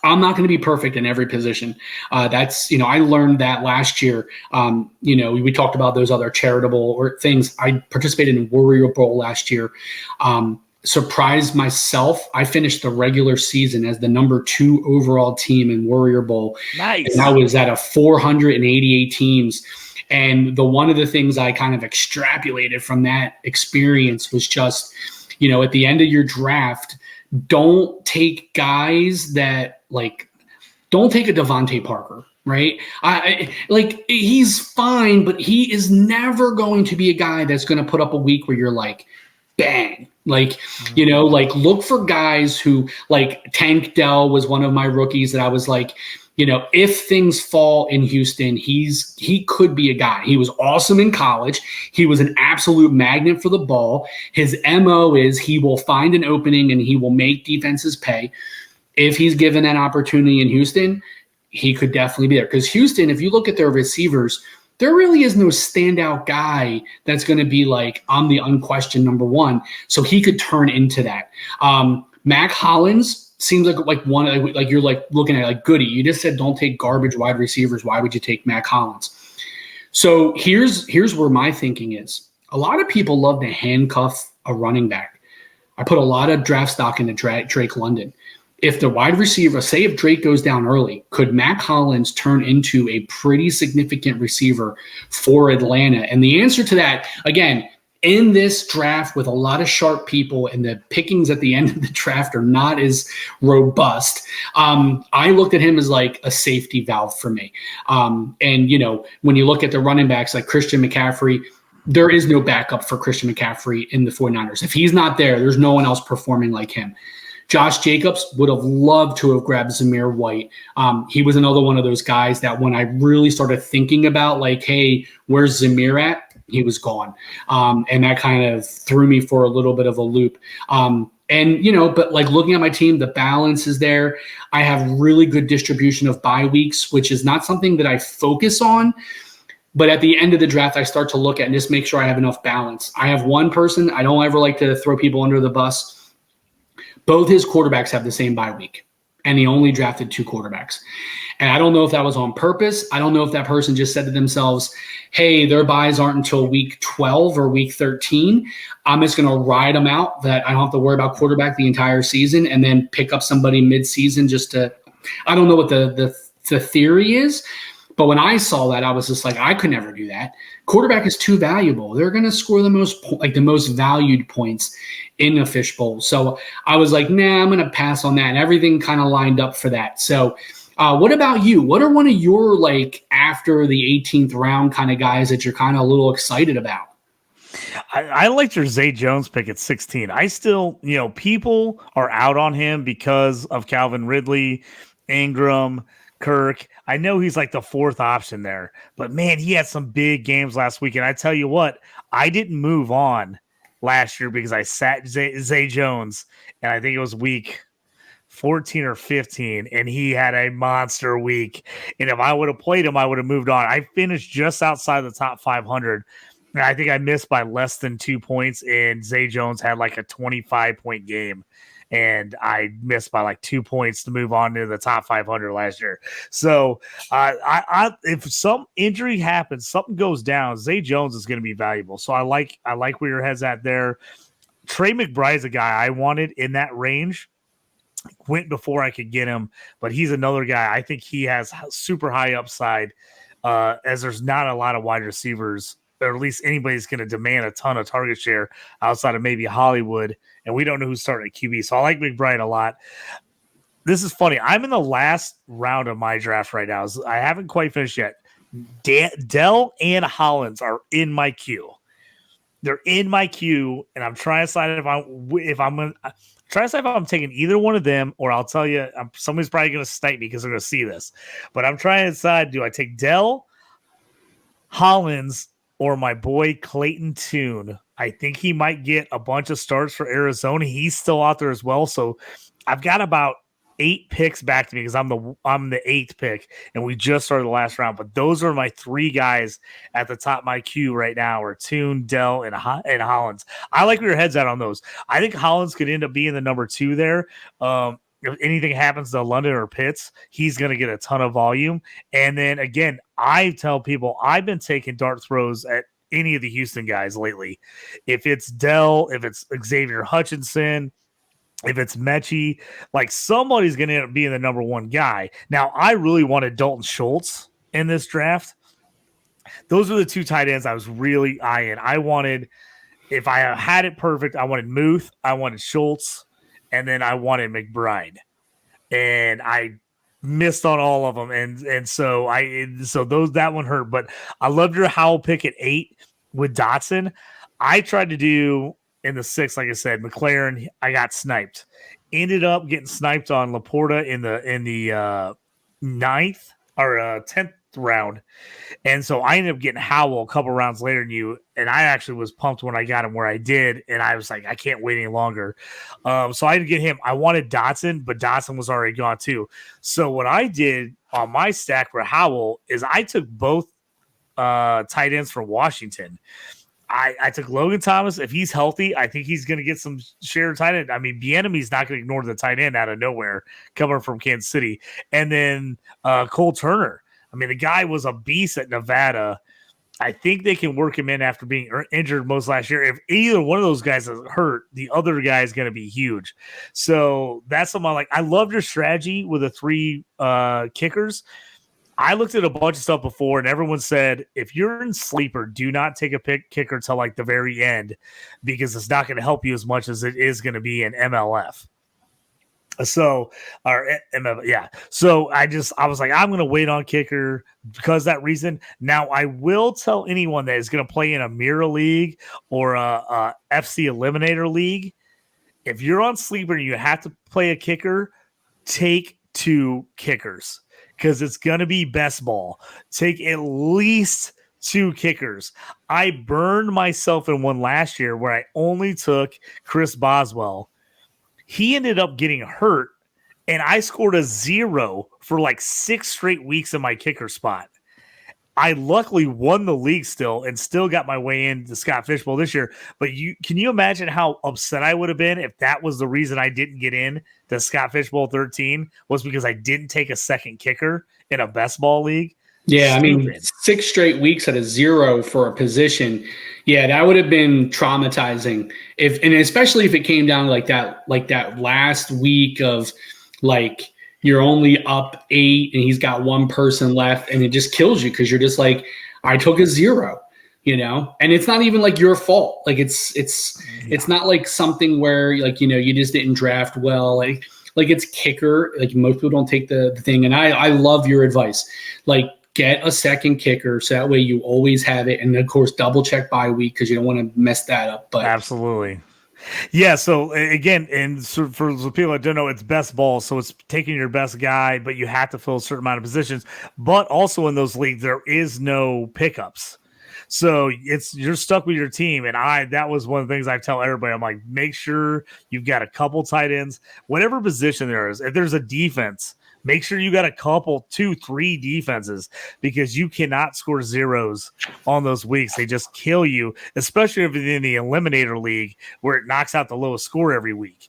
I'm not going to be perfect in every position. That's, I learned that last year. We talked about those other charitable or things. I participated in Warrior Bowl last year. Surprised myself. I finished the regular season as the number 2 overall team in Warrior Bowl. Nice. And I was at a 488 teams. And one of the things I kind of extrapolated from that experience was just, at the end of your draft, don't take guys that don't take a Devontae Parker, right? He's fine, but he is never going to be a guy that's going to put up a week where you're like, bang. Look for guys who Tank Dell was one of my rookies that I was like, if things fall in Houston, he could be a guy. He was awesome in college. He was an absolute magnet for the ball. His MO is he will find an opening and he will make defenses pay. If he's given that opportunity in Houston, he could definitely be there. Because Houston, if you look at their receivers, there really is no standout guy that's going to be like, I'm the unquestioned number 1. So he could turn into that. Mac Hollins seems like one, like you're like looking at like goody. You just said don't take garbage wide receivers. Why would you take Mac Hollins? So here's where my thinking is. A lot of people love to handcuff a running back. I put a lot of draft stock into Drake London. If the wide receiver, say if Drake goes down early, could Mac Hollins turn into a pretty significant receiver for Atlanta? And the answer to that, again, in this draft with a lot of sharp people and the pickings at the end of the draft are not as robust, I looked at him as like a safety valve for me. And, when you look at the running backs like Christian McCaffrey, there is no backup for Christian McCaffrey in the 49ers. If he's not there, there's no one else performing like him. Josh Jacobs would have loved to have grabbed Zamir White. He was another one of those guys that when I really started thinking about like, hey, where's Zamir at? He was gone. And that kind of threw me for a little bit of a loop. But like looking at my team, the balance is there. I have really good distribution of bye weeks, which is not something that I focus on. But at the end of the draft, I start to look at and just make sure I have enough balance. I have one person. I don't ever like to throw people under the bus. Both his quarterbacks have the same bye week, and he only drafted 2 quarterbacks. And I don't know if that was on purpose. I don't know if that person just said to themselves, hey, their buys aren't until week 12 or week 13. I'm just going to ride them out that I don't have to worry about quarterback the entire season and then pick up somebody mid-season just to – I don't know what the theory is. But when I saw that, I was just like, I could never do that. Quarterback is too valuable. They're going to score the most valued points in a fishbowl. So I was like, nah, I'm going to pass on that. And everything kind of lined up for that. So what about you? What are one of your after the 18th round kind of guys that you're kind of a little excited about? I liked your Zay Jones pick at 16. I still, people are out on him because of Calvin Ridley, Ingram, Kirk. I know he's like the 4th option there, but man, he had some big games last week. And I tell you what, I didn't move on last year because I sat Zay Jones, and I think it was week 14 or 15, and he had a monster week. And if I would have played him, I would have moved on. I finished just outside the top 500. And I think I missed by less than 2 points, and Zay Jones had like a 25-point game. And I missed by like 2 points to move on to the top 500 last year. So if some injury happens, something goes down, Zay Jones is going to be valuable. So I like where your head's at there. Trey McBride's a guy I wanted in that range. Went before I could get him, but he's another guy. I think he has super high upside as there's not a lot of wide receivers, or at least anybody's going to demand a ton of target share outside of maybe Hollywood. And we don't know who's starting at QB. So I like McBride a lot. This is funny. I'm in the last round of my draft right now. I haven't quite finished yet. Dell and Hollins are in my queue. They're in my queue, and I'm trying to decide if I'm taking either one of them, or I'll tell you, somebody's probably going to snipe me because they're going to see this. But I'm trying to decide: do I take Dell, Hollins, or my boy Clayton Tune? I think he might get a bunch of starts for Arizona. He's still out there as well. So I've got about 8 picks back to me because I'm the 8th pick, and we just started the last round. But those are my 3 guys at the top of my queue right now: are Tune, Dell, and Hollins. I like where your head's at on those. I think Hollins could end up being the number 2 there. If anything happens to London or Pitts, he's going to get a ton of volume. And then again, I tell people I've been taking dart throws at any of the Houston guys lately. If it's Dell, if it's Xavier Hutchinson, if it's Mechie, like somebody's going to end up being the number 1 guy. Now, I really wanted Dalton Schultz in this draft. Those are the 2 tight ends I was really eyeing. I wanted, if I had it perfect, I wanted Muth, I wanted Schultz, and then I wanted McBride. And I missed on all of them. And so that one hurt. But I loved your Howell pick at 8 with Dotson. I tried to do in the 6th, like I said, McLaren, I got sniped. Ended up getting sniped on Laporta in the 9th or 10th round. And so I ended up getting Howell a couple rounds later than you. And I actually was pumped when I got him where I did. And I was like, I can't wait any longer. So I didn't get him. I wanted Dotson, but Dotson was already gone too. So what I did on my stack for Howell is I took both tight ends for Washington. I took Logan Thomas. If he's healthy, I think he's going to get some share of tight end. I mean, Bieniemy's not going to ignore the tight end out of nowhere coming from Kansas City. And then Cole Turner. I mean, the guy was a beast at Nevada. I think they can work him in after being injured most last year. If either one of those guys is hurt, the other guy is going to be huge. So that's something I like. I love your strategy with the 3 kickers. I looked at a bunch of stuff before, and everyone said, if you're in sleeper, do not take a kicker till like the very end because it's not going to help you as much as it is going to be in MLF. So, yeah. So I was like, I'm going to wait on kicker because of that reason. Now I will tell anyone that is going to play in a mirror league or a FC Eliminator league, if you're on sleeper and you have to play a kicker, take 2 kickers because it's going to be best ball. Take at least 2 kickers. I burned myself in one last year where I only took Chris Boswell. He ended up getting hurt, and I scored a 0 for like 6 straight weeks in my kicker spot. I luckily won the league still and still got my way into Scott Fishbowl this year. But can you imagine how upset I would have been if that was the reason I didn't get in to Scott Fishbowl 13 was because I didn't take a second kicker in a best ball league? Yeah, Stupid. I mean, 6 straight weeks at a 0 for a position. Yeah, that would have been traumatizing. And especially if it came down like that last week of like you're only up 8 and he's got one person left, and it just kills you because you're just like, I took a 0, and it's not even like your fault. Like it's not like something where like, you just didn't draft well. Like it's kicker. Like most people don't take the thing. And I love your advice. Like, get a second kicker so that way you always have it. And of course, double check bye week because you don't want to mess that up. But absolutely. Yeah. So again, and so for the people that don't know, it's best ball. So it's taking your best guy, but you have to fill a certain amount of positions. But also in those leagues, there is no pickups. So you're stuck with your team. And that was one of the things I tell everybody. I'm like, make sure you've got a couple tight ends, whatever position there is. If there's a defense, make sure you got a couple, 2, 3 defenses because you cannot score zeros on those weeks. They just kill you, especially if it's in the Eliminator League where it knocks out the lowest score every week.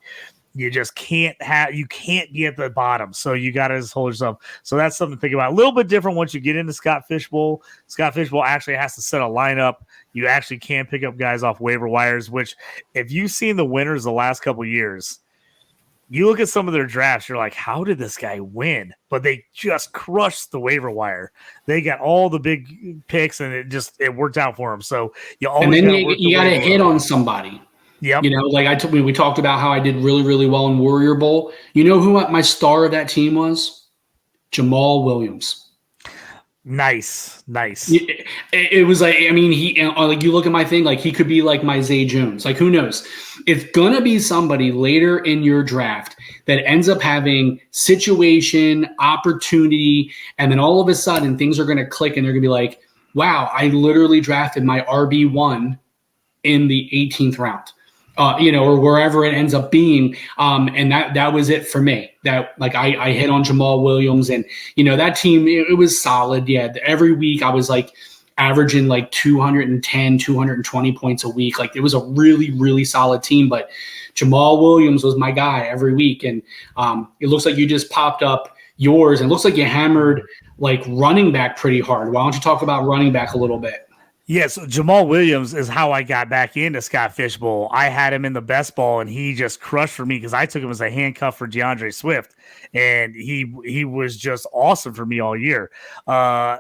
You just can't be at the bottom. So you got to just hold yourself. So that's something to think about. A little bit different once you get into Scott Fishbowl. Scott Fishbowl actually has to set a lineup. You actually can pick up guys off waiver wires, which if you've seen the winners the last couple of years, you look at some of their drafts, you're like, how did this guy win? But they just crushed the waiver wire. They got all the big picks, and it worked out for them. So you always got to hit on somebody. Yep. Like we talked about how I did really, really well in Warrior Bowl. You know who my star of that team was? Jamal Williams. Nice. It was like, I mean, like you look at my thing, like he could be like my Zay Jones. Like who knows? It's gonna be somebody later in your draft that ends up having situation, opportunity, and then all of a sudden things are gonna click, and they're gonna be like, "Wow, I literally drafted my RB1 in the 18th round." Or wherever it ends up being. And that was it for me. That like I hit on Jamal Williams, and that team, it was solid. Yeah. Every week I was like averaging like 210, 220 points a week. Like it was a really, really solid team, but Jamal Williams was my guy every week. And it looks like you just popped up yours, and it looks like you hammered like running back pretty hard. Why don't you talk about running back a little bit? Yes, Jamal Williams is how I got back into Scott Fishbowl. I had him in the best ball, and he just crushed for me because I took him as a handcuff for DeAndre Swift, and he was just awesome for me all year. I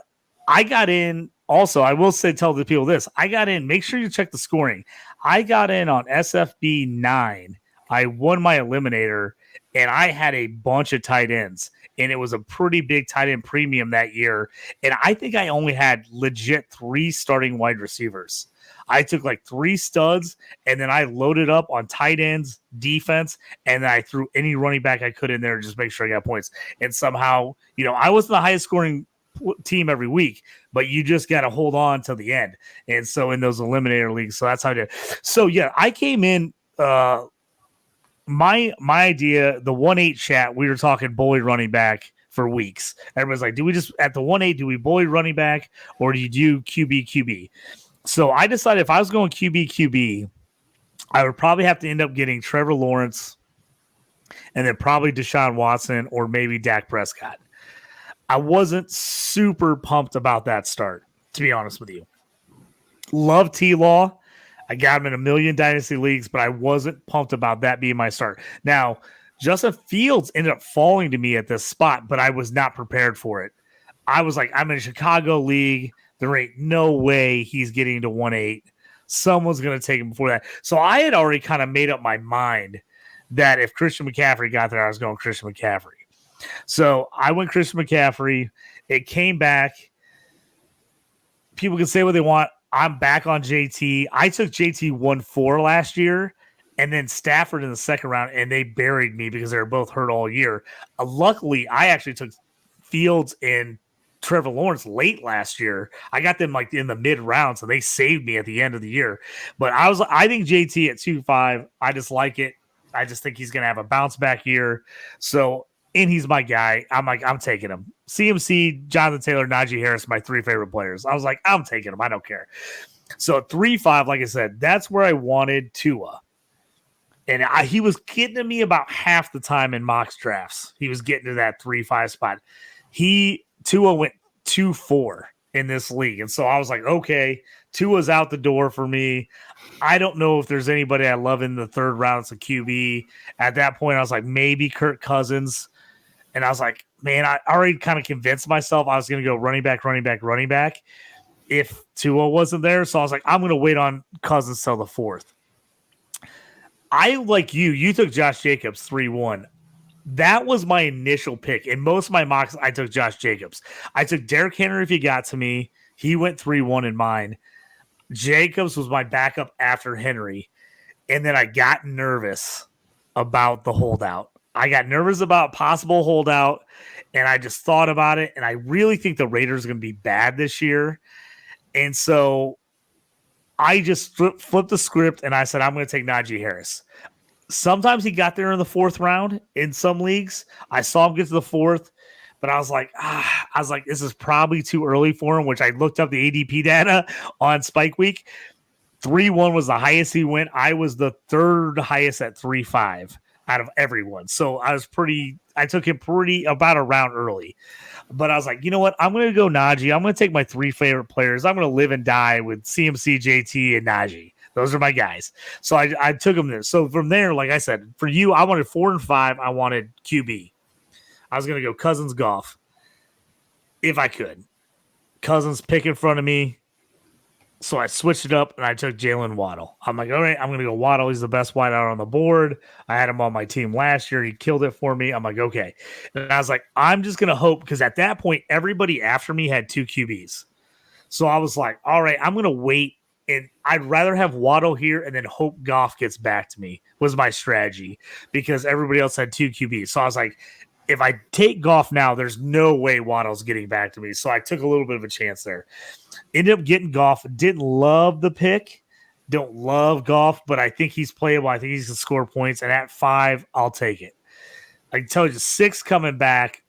got in also. I will tell the people this. I got in. Make sure you check the scoring. I got in on SFB 9. I won my eliminator, and I had a bunch of tight ends. And it was a pretty big tight end premium that year. And I think I only had legit 3 starting wide receivers. I took like 3 studs, and then I loaded up on tight ends, defense, and then I threw any running back I could in there to just make sure I got points. And somehow, I wasn't the highest scoring team every week, but you just got to hold on till the end. And so in those eliminator leagues, so that's how I did. So yeah, I came in, my idea, the 1-8 chat, we were talking bully running back for weeks. Everybody's like, do we just at the 1-8, do we bully running back, or do you do QB? So I decided if I was going QB, I would probably have to end up getting Trevor Lawrence and then probably Deshaun Watson or maybe Dak Prescott. I wasn't super pumped about that start, to be honest with you. Love T-Law. I got him in a million dynasty leagues, but I wasn't pumped about that being my start. Now, Justin Fields ended up falling to me at this spot, but I was not prepared for it. I was like, I'm in a Chicago league. There ain't no way he's getting to 1-8. Someone's going to take him before that. So I had already kind of made up my mind that if Christian McCaffrey got there, I was going Christian McCaffrey. So I went Christian McCaffrey. It came back. People can say what they want. I'm back on JT. I took JT 1-4 last year, and then Stafford in the second round, and they buried me because they were both hurt all year. Luckily, I actually took Fields and Trevor Lawrence late last year. I got them like in the mid round, so they saved me at the end of the year. But I think JT at 2.5, I just like it. I just think he's going to have a bounce back year. So and he's my guy. I'm like, I'm taking him. CMC, Jonathan Taylor, Najee Harris, my 3 favorite players. I was like, I'm taking him. I don't care. So 3-5, like I said, that's where I wanted Tua. And he was getting to me about half the time in mock drafts. He was getting to that 3-5 spot. Tua went 2-4 in this league. And so I was like, okay, Tua's out the door for me. I don't know if there's anybody I love in the 3rd round as a QB. At that point, I was like, maybe Kirk Cousins. And I was like, man, I already kind of convinced myself I was going to go running back if Tua wasn't there. So I was like, I'm going to wait on Cousins till the 4th. I, like you took Josh Jacobs 3-1. That was my initial pick. In most of my mocks, I took Josh Jacobs. I took Derrick Henry if he got to me. He went 3-1 in mine. Jacobs was my backup after Henry. And then I got nervous about the holdout. I got nervous about possible holdout, and I just thought about it, and I really think the Raiders are going to be bad this year. And so I just flipped the script, and I said, I'm going to take Najee Harris. Sometimes he got there in the 4th round in some leagues. I saw him get to the 4th, but I was like, this is probably too early for him, which I looked up the ADP data on Spike Week. 3-1 was the highest he went. I was the 3rd highest at 3-5 out of everyone. So I took him about a round early. But I was like, you know what? I'm going to go Najee. I'm going to take my 3 favorite players. I'm going to live and die with CMC, JT, and Najee. Those are my guys. So I took them there. So from there, like I said, for you, I wanted 4 and 5. I wanted QB. I was going to go Cousins, Goff, if I could. Cousins pick in front of me. So I switched it up, and I took Jalen Waddle. I'm like, all right, I'm going to go Waddle. He's the best wideout on the board. I had him on my team last year. He killed it for me. I'm like, okay. And I was like, I'm just going to hope, because at that point, everybody after me had 2 QBs. So I was like, all right, I'm going to wait, and I'd rather have Waddle here and then hope Goff gets back to me was my strategy, because everybody else had 2 QBs. So I was like, if I take Goff now, there's no way Waddle's getting back to me. So I took a little bit of a chance there. Ended up getting Goff. Didn't love the pick. Don't love Goff, but I think he's playable. I think he's going to score points. And at 5, I'll take it. I can tell you 6 coming back.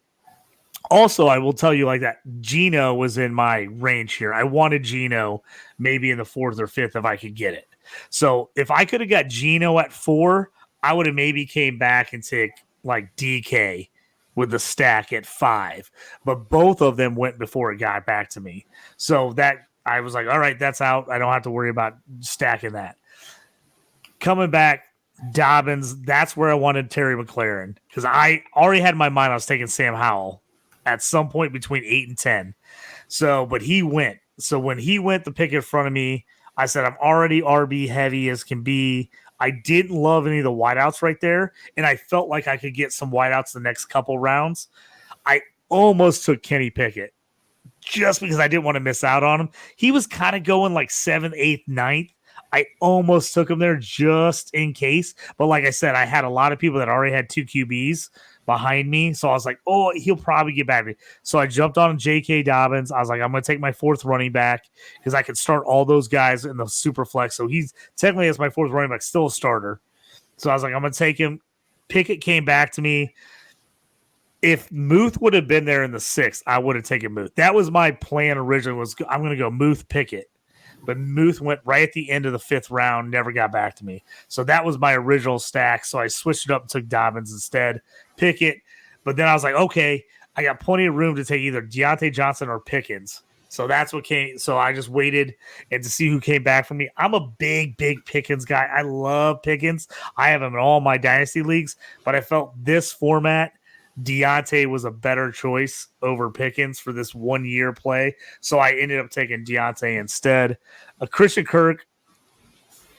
Also, I will tell you like that, Geno was in my range here. I wanted Geno maybe in the 4th or 5th if I could get it. So if I could have got Geno at 4, I would have maybe came back and take like DK with the stack at 5, but both of them went before it got back to me. So that I was like, all right, that's out. I don't have to worry about stacking that. Coming back, Dobbins, that's where I wanted Terry McLaurin, because I already had in my mind I was taking Sam Howell at some point between 8 and 10. So, but he went. So when he went the pick in front of me, I said, I'm already RB heavy as can be. I didn't love any of the wideouts right there, and I felt like I could get some wideouts the next couple rounds. I almost took Kenny Pickett just because I didn't want to miss out on him. He was kind of going like 7th, 8th, 9th. I almost took him there just in case. But like I said, I had a lot of people that already had 2 QBs behind me. So I was like, oh, he'll probably get back to me. So I jumped on J.K. Dobbins. I was like, I'm going to take my 4th running back because I could start all those guys in the super flex. So he's technically as my 4th running back, still a starter. So I was like, I'm going to take him. Pickett came back to me. If Muth would have been there in the 6th, I would have taken Muth. That was my plan originally, was I'm going to go Muth Pickett. But Muth went right at the end of the 5th round, never got back to me. So that was my original stack. So I switched it up and took Dobbins instead, Pickett. But then I was like, okay, I got plenty of room to take either Deontay Johnson or Pickens. So that's what came. So I just waited and to see who came back for me. I'm a big Pickens guy. I love Pickens. I have him in all my dynasty leagues. But I felt this format, Deontay was a better choice over Pickens for this 1 year play. So I ended up taking Deontay instead. Christian Kirk,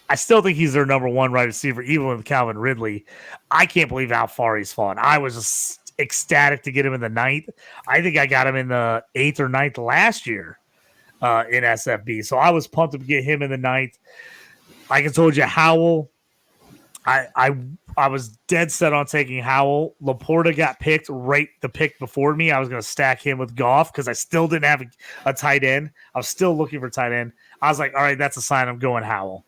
I still think he's their number 1 wide receiver, even with Calvin Ridley. I can't believe how far he's fallen. I was just ecstatic to get him in the 9th. I think I got him in the 8th or 9th last year in SFB. So I was pumped to get him in the 9th. Like I told you, Howell, I was dead set on taking Howell. Laporta got picked the pick before me. I was going to stack him with Goff because I still didn't have a tight end. I was still looking for tight end. I was like, all right, that's a sign I'm going Howell.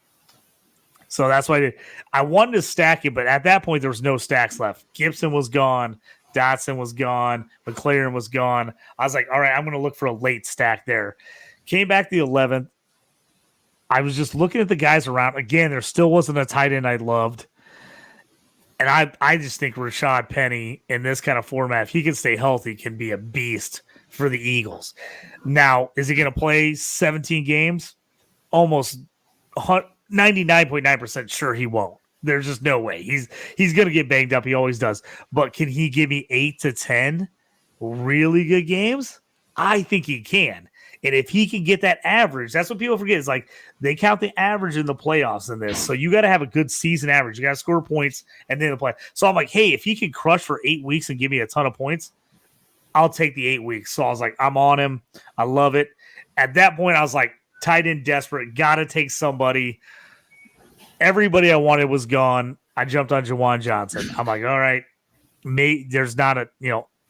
So that's why I wanted to stack it, but at that point, there was no stacks left. Gibson was gone. Dotson was gone. McLaren was gone. I was like, all right, I'm going to look for a late stack there. Came back the 11th. I was just looking at the guys around. Again, there still wasn't a tight end I loved. And I just think Rashad Penny in this kind of format, if he can stay healthy, can be a beast for the Eagles. Now, is he going to play 17 games? Almost 99.9% sure he won't. There's just no way. He's going to get banged up. He always does. But can he give me 8 to 10 really good games? I think he can. And if he can get that average, that's what people forget. Is like they count the average in the playoffs in this. So you got to have a good season average. You got to score points and then the play. So I'm like, hey, if he can crush for 8 weeks and give me a ton of points, I'll take the 8 weeks. So I was like, I'm on him. I love it. At that point, I was like, tight end desperate. Got to take somebody. Everybody I wanted was gone. I jumped on Jawan Johnson. I'm like, all right, there's not a,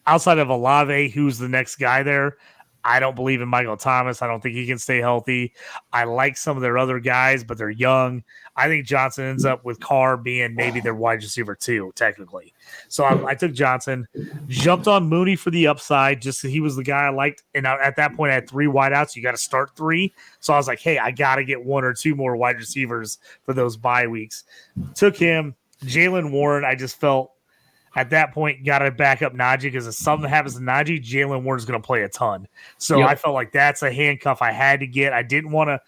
outside of Olave, who's the next guy there. I don't believe in Michael Thomas. I don't think he can stay healthy. I like some of their other guys, but they're young. I think Johnson ends up with Carr being maybe their wide receiver too, technically. So I took Johnson, jumped on Mooney for the upside, just so he was the guy I liked. And at that point, I had 3 wideouts. You got to start 3. So I was like, hey, I got to get 1 or 2 more wide receivers for those bye weeks. Took him. Jalen Warren, I just felt at that point, got to back up Najee because if something happens to Najee, Jalen Warren's going to play a ton. So I felt like that's a handcuff I had to get. I didn't want to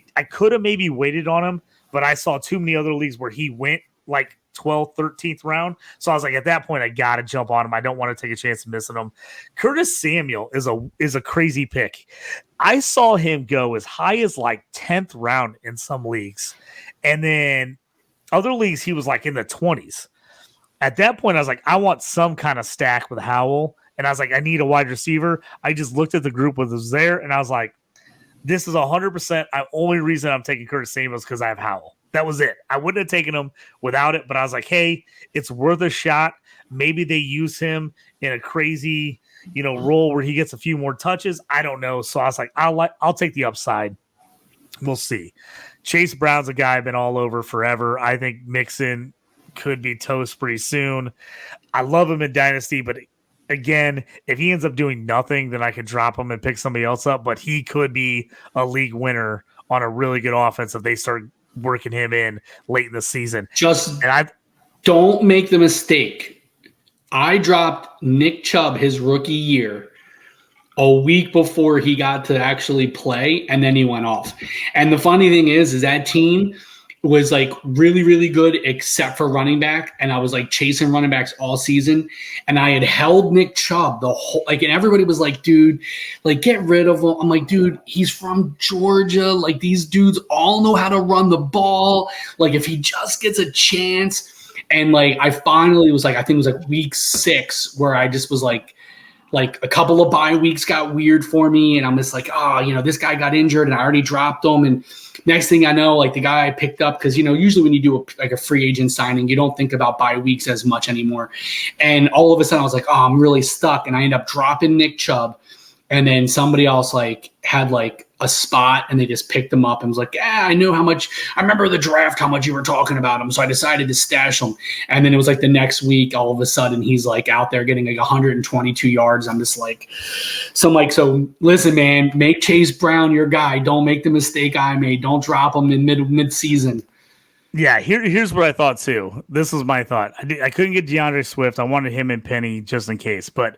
– I could have maybe waited on him, but I saw too many other leagues where he went like 12th, 13th round. So I was like, at that point, I got to jump on him. I don't want to take a chance of missing him. Curtis Samuel is a crazy pick. I saw him go as high as like 10th round in some leagues. And then other leagues, he was like in the 20s. At that point, I was like, I want some kind of stack with Howell. And I was like, I need a wide receiver. I just looked at the group that was there, and I was like, this is 100%. The only reason I'm taking Curtis Samuel is because I have Howell. That was it. I wouldn't have taken him without it, but I was like, hey, it's worth a shot. Maybe they use him in a crazy, role where he gets a few more touches. I don't know. So I was like, I'll take the upside. We'll see. Chase Brown's a guy I've been all over forever. I think Mixon could be toast pretty soon. I love him in Dynasty, but again, if he ends up doing nothing, then I could drop him and pick somebody else up, but he could be a league winner on a really good offense if they start working him in late in the season. Don't make the mistake. I dropped Nick Chubb his rookie year a week before he got to actually play, and then he went off. And the funny thing is that team was like really, really good except for running back. And I was like chasing running backs all season. And I had held Nick Chubb the whole, and everybody was like, dude, like get rid of him. I'm like, dude, he's from Georgia. Like these dudes all know how to run the ball. Like if he just gets a chance. And like, I finally was like, I think it was like week 6 where I just was like a couple of bye weeks got weird for me. And I'm just like, this guy got injured and I already dropped him. And next thing I know, like the guy I picked up, because, usually when you do a free agent signing, you don't think about bye weeks as much anymore. And all of a sudden I was like, oh, I'm really stuck. And I end up dropping Nick Chubb. And then somebody else had a spot and they just picked him up and was like, I remember the draft, how much you were talking about him. So I decided to stash him. And then it was like the next week, all of a sudden he's like out there getting like 122 yards. I'm just like, so listen, man, make Chase Brown your guy. Don't make the mistake I made. Don't drop him in mid season. Yeah, here's what I thought too. This was my thought. I couldn't get DeAndre Swift. I wanted him and Penny just in case. But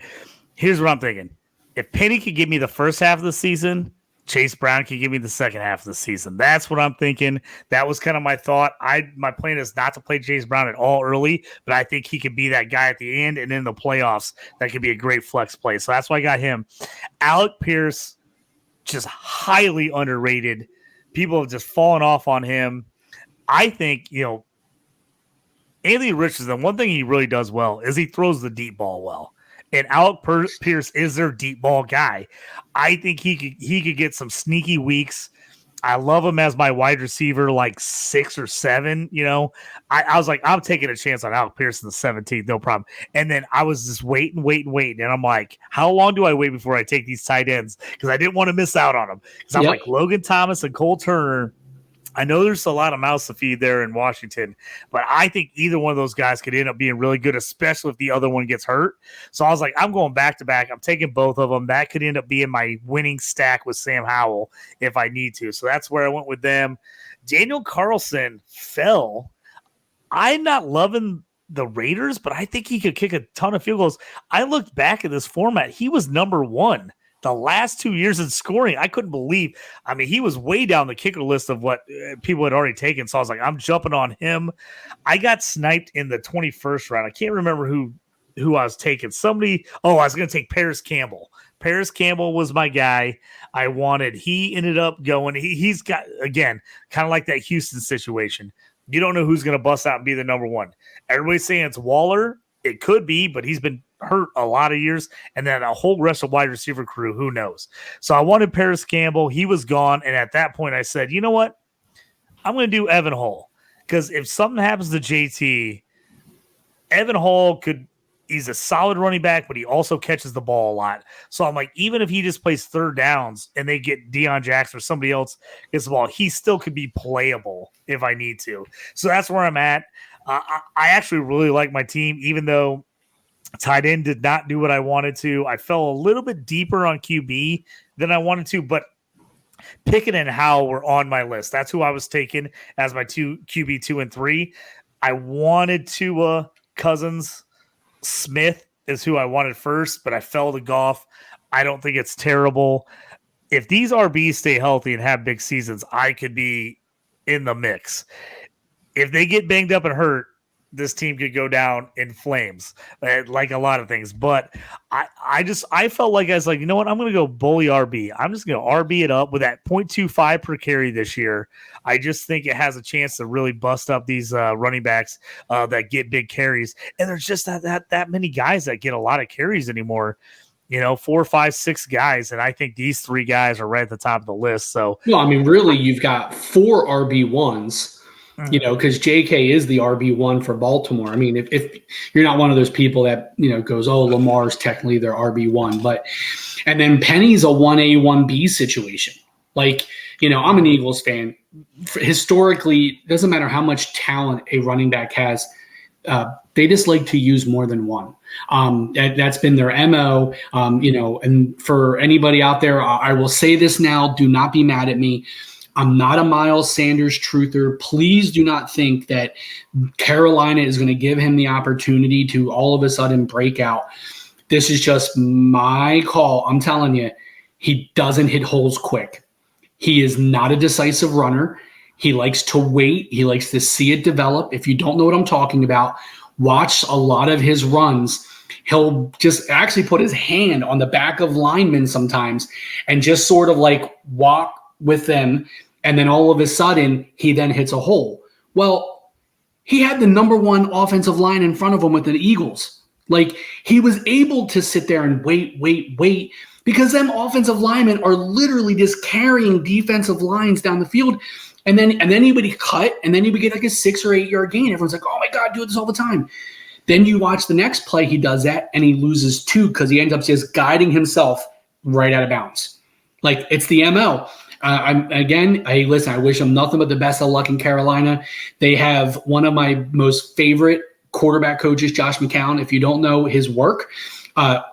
here's what I'm thinking. If Penny could give me the first half of the season, Chase Brown could give me the second half of the season. That's what I'm thinking. That was kind of my thought. My plan is not to play Chase Brown at all early, but I think he could be that guy at the end and in the playoffs. That could be a great flex play. So that's why I got him. Alec Pierce, just highly underrated. People have just fallen off on him. I think, Anthony Richardson, one thing he really does well is he throws the deep ball well. And Alec Pierce is their deep ball guy. I think he could get some sneaky weeks. I love him as my wide receiver, like 6 or 7. I was like, I'm taking a chance on Alec Pierce in the 17th, no problem. And then I was just waiting. And I'm like, how long do I wait before I take these tight ends? Because I didn't want to miss out on them. Because I'm like Logan Thomas and Cole Turner. I know there's a lot of mouths to feed there in Washington, but I think either one of those guys could end up being really good, especially if the other one gets hurt. So I was like, I'm going back to back. I'm taking both of them. That could end up being my winning stack with Sam Howell if I need to. So that's where I went with them. Daniel Carlson fell. I'm not loving the Raiders, but I think he could kick a ton of field goals. I looked back at this format. He was number one the last 2 years in scoring. I couldn't believe. I mean, he was way down the kicker list of what people had already taken. So I was like, I'm jumping on him. I got sniped in the 21st round. I can't remember who I was taking. Somebody. Oh, I was going to take Paris Campbell. Paris Campbell was my guy I wanted. He ended up going. He's got, again, kind of like that Houston situation. You don't know who's going to bust out and be the number one. Everybody's saying it's Waller. It could be, but he's been hurt a lot of years. And then a whole rest of wide receiver crew, who knows? So I wanted Paris Campbell. He was gone. And at that point, I said, you know what? I'm going to do Evan Hull. Because if something happens to JT, Evan Hull he's a solid running back, but he also catches the ball a lot. So I'm like, even if he just plays third downs and they get Deion Jackson or somebody else gets the ball, he still could be playable if I need to. So that's where I'm at. I actually really like my team, even though tight end did not do what I wanted to. I fell a little bit deeper on QB than I wanted to, but Pickett and Howell were on my list. That's who I was taking as my QB 2 and 3. I wanted Tua, Cousins, Smith is who I wanted first, but I fell to Goff. I don't think it's terrible. If these RBs stay healthy and have big seasons, I could be in the mix. If they get banged up and hurt, this team could go down in flames, like a lot of things. But I felt like I was like, you know what? I'm going to go bully RB. I'm just going to RB it up with that 0.25 per carry this year. I just think it has a chance to really bust up these running backs that get big carries. And there's just that many guys that get a lot of carries anymore. 4, 5, 6 guys. And I think these 3 guys are right at the top of the list. So, well, I mean, really, you've got 4 RB1s. Because JK is the RB1 for Baltimore. I mean, if you're not one of those people that, goes, oh, Lamar's technically their RB1. And then Penny's a 1A, 1B situation. Like, I'm an Eagles fan. Historically, it doesn't matter how much talent a running back has. They just like to use more than one. That's been their MO, and for anybody out there, I will say this now, do not be mad at me. I'm not a Miles Sanders truther. Please do not think that Carolina is going to give him the opportunity to all of a sudden break out. This is just my call. I'm telling you, he doesn't hit holes quick. He is not a decisive runner. He likes to wait. He likes to see it develop. If you don't know what I'm talking about, watch a lot of his runs. He'll just actually put his hand on the back of linemen sometimes and just sort of like walk with them. And then all of a sudden, he then hits a hole. Well, he had the number 1 offensive line in front of him with the Eagles. Like, he was able to sit there and wait, because them offensive linemen are literally just carrying defensive lines down the field. And then he would cut, and then he would get like a 6 or 8 yard gain. Everyone's like, oh my God, do this all the time. Then you watch the next play, he does that, and he loses 2 because he ends up just guiding himself right out of bounds. Like, it's the MO. Listen, I wish him nothing but the best of luck in Carolina. They have one of my most favorite quarterback coaches, Josh McCown. If you don't know his work,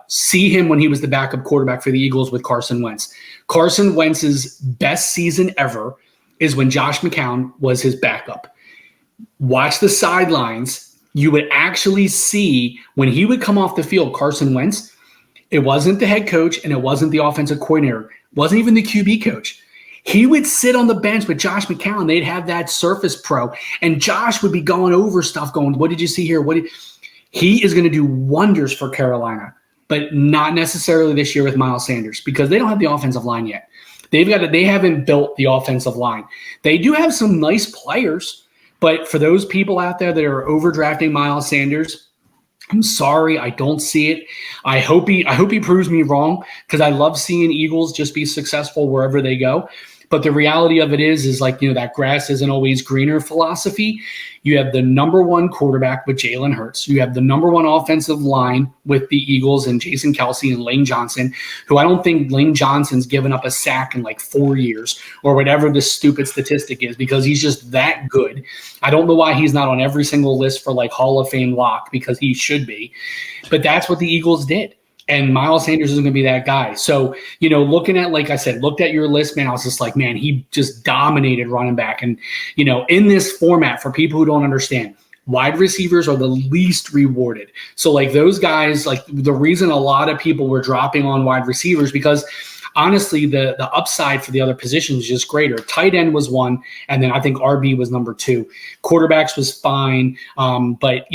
see him when he was the backup quarterback for the Eagles with Carson Wentz. Carson Wentz's best season ever is when Josh McCown was his backup. Watch the sidelines. You would actually see when he would come off the field, Carson Wentz, it wasn't the head coach and it wasn't the offensive coordinator. It wasn't even the QB coach. He would sit on the bench with Josh McCown. They'd have that Surface Pro, and Josh would be going over stuff, going, what did you see here? He is going to do wonders for Carolina, but not necessarily this year with Miles Sanders because they don't have the offensive line yet. They haven't built the offensive line. They do have some nice players, but for those people out there that are overdrafting Miles Sanders, I'm sorry, I don't see it. I hope he proves me wrong because I love seeing Eagles just be successful wherever they go. But the reality of it is like, that grass isn't always greener philosophy. You have the number one quarterback with Jalen Hurts. You have the number one offensive line with the Eagles and Jason Kelsey and Lane Johnson, who I don't think Lane Johnson's given up a sack in like 4 years or whatever the stupid statistic is, because he's just that good. I don't know why he's not on every single list for like Hall of Fame lock, because he should be. But that's what the Eagles did. And Miles Sanders is going to be that guy. So, looking at, like I said, looked at your list, man, I was just like, man, he just dominated running back. And, in this format, for people who don't understand, wide receivers are the least rewarded. So, like, those guys, like, the reason a lot of people were dropping on wide receivers, because honestly, the upside for the other positions is just greater. Tight end was one, and then I think RB was number two. Quarterbacks was fine, but,